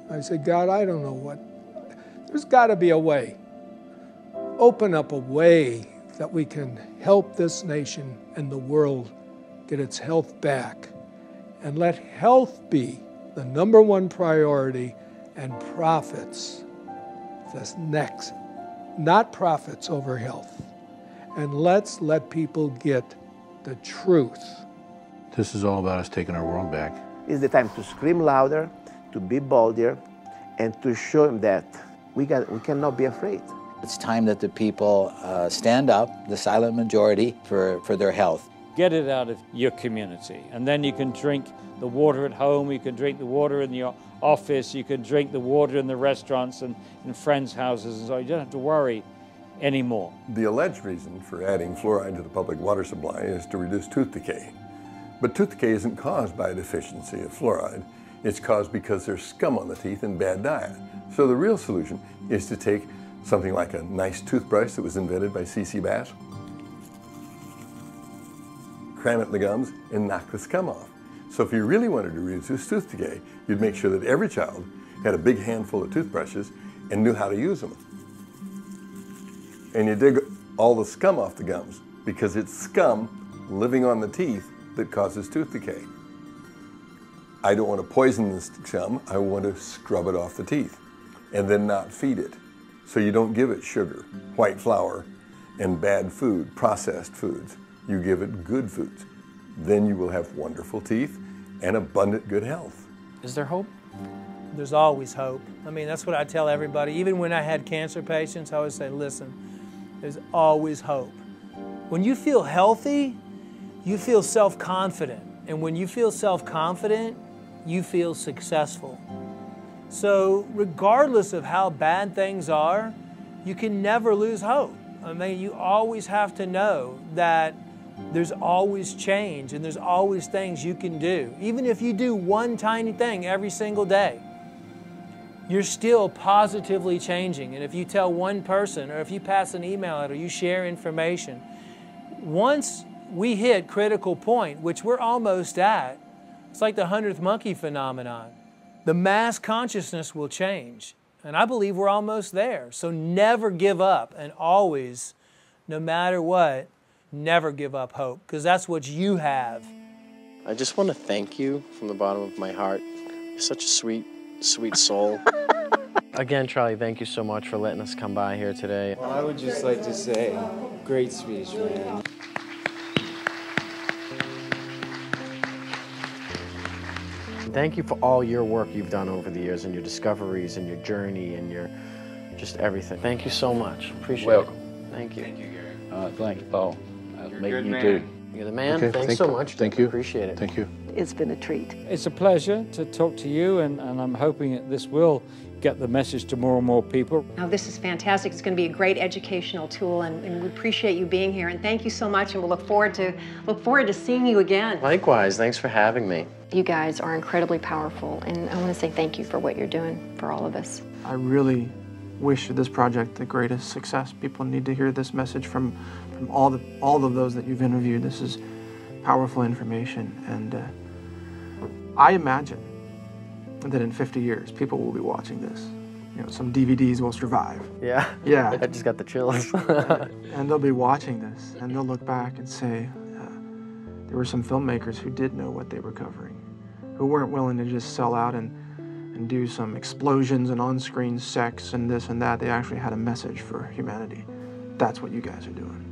I said, God, I don't know there's got to be a way. Open up a way that we can help this nation and the world get its health back, and let health be the #1 priority and profits the next, not profits over health. And let's let people get the truth. This is all about us taking our world back. It's the time to scream louder, to be bolder, and to show them that we cannot be afraid. It's time that the people stand up, the silent majority, for their health. Get it out of your community, and then you can drink the water at home, you can drink the water in your office, you can drink the water in the restaurants and in friends' houses, and so you don't have to worry anymore. The alleged reason for adding fluoride to the public water supply is to reduce tooth decay. But tooth decay isn't caused by a deficiency of fluoride. It's caused because there's scum on the teeth and bad diet. So the real solution is to take Something like a nice toothbrush that was invented by C.C. Bass. Cram it in the gums and knock the scum off. So if you really wanted to reduce tooth decay, you'd make sure that every child had a big handful of toothbrushes and knew how to use them. And you dig all the scum off the gums because it's scum living on the teeth that causes tooth decay. I don't want to poison the scum, I want to scrub it off the teeth and then not feed it. So you don't give it sugar, white flour, and bad food, processed foods. You give it good foods. Then you will have wonderful teeth and abundant good health. Is there hope? There's always hope. I mean, that's what I tell everybody. Even when I had cancer patients, I always say, listen, there's always hope. When you feel healthy, you feel self-confident. And when you feel self-confident, you feel successful. So regardless of how bad things are, you can never lose hope. I mean, you always have to know that there's always change and there's always things you can do. Even if you do one tiny thing every single day, you're still positively changing. And if you tell one person, or if you pass an email out, or you share information, once we hit critical point, which we're almost at, it's like the 100th monkey phenomenon. The mass consciousness will change. And I believe we're almost there. So never give up, and always, no matter what, never give up hope, because that's what you have. I just want to thank you from the bottom of my heart. You're such a sweet, sweet soul. Again, Charlie, thank you so much for letting us come by here today. Well, I would just like to say, great speech, man. Thank you for all your work you've done over the years, and your discoveries, and your journey, and your just everything. Thank you so much. Appreciate Welcome. it. Thank you. Thank you, Gary. Thanks, Paul. Maybe you man. too. You're the man. Okay, Thanks so much. Thank you. Appreciate it. Thank you. It's been a treat. It's a pleasure to talk to you, and I'm hoping that this will get the message to more and more people. Now, this is fantastic. It's going to be a great educational tool, and we appreciate you being here. And thank you so much, and we'll look forward to seeing you again. Likewise. Thanks for having me. You guys are incredibly powerful, and I want to say thank you for what you're doing for all of us. I really wish this project the greatest success. People need to hear this message from all of those that you've interviewed. This is powerful information, and I imagine that in 50 years, people will be watching this. You know, some DVDs will survive. Yeah. Yeah. I just got the chills. And they'll be watching this, and they'll look back and say, there were some filmmakers who did know what they were covering, who weren't willing to just sell out and do some explosions and on-screen sex and this and that. They actually had a message for humanity. That's what you guys are doing.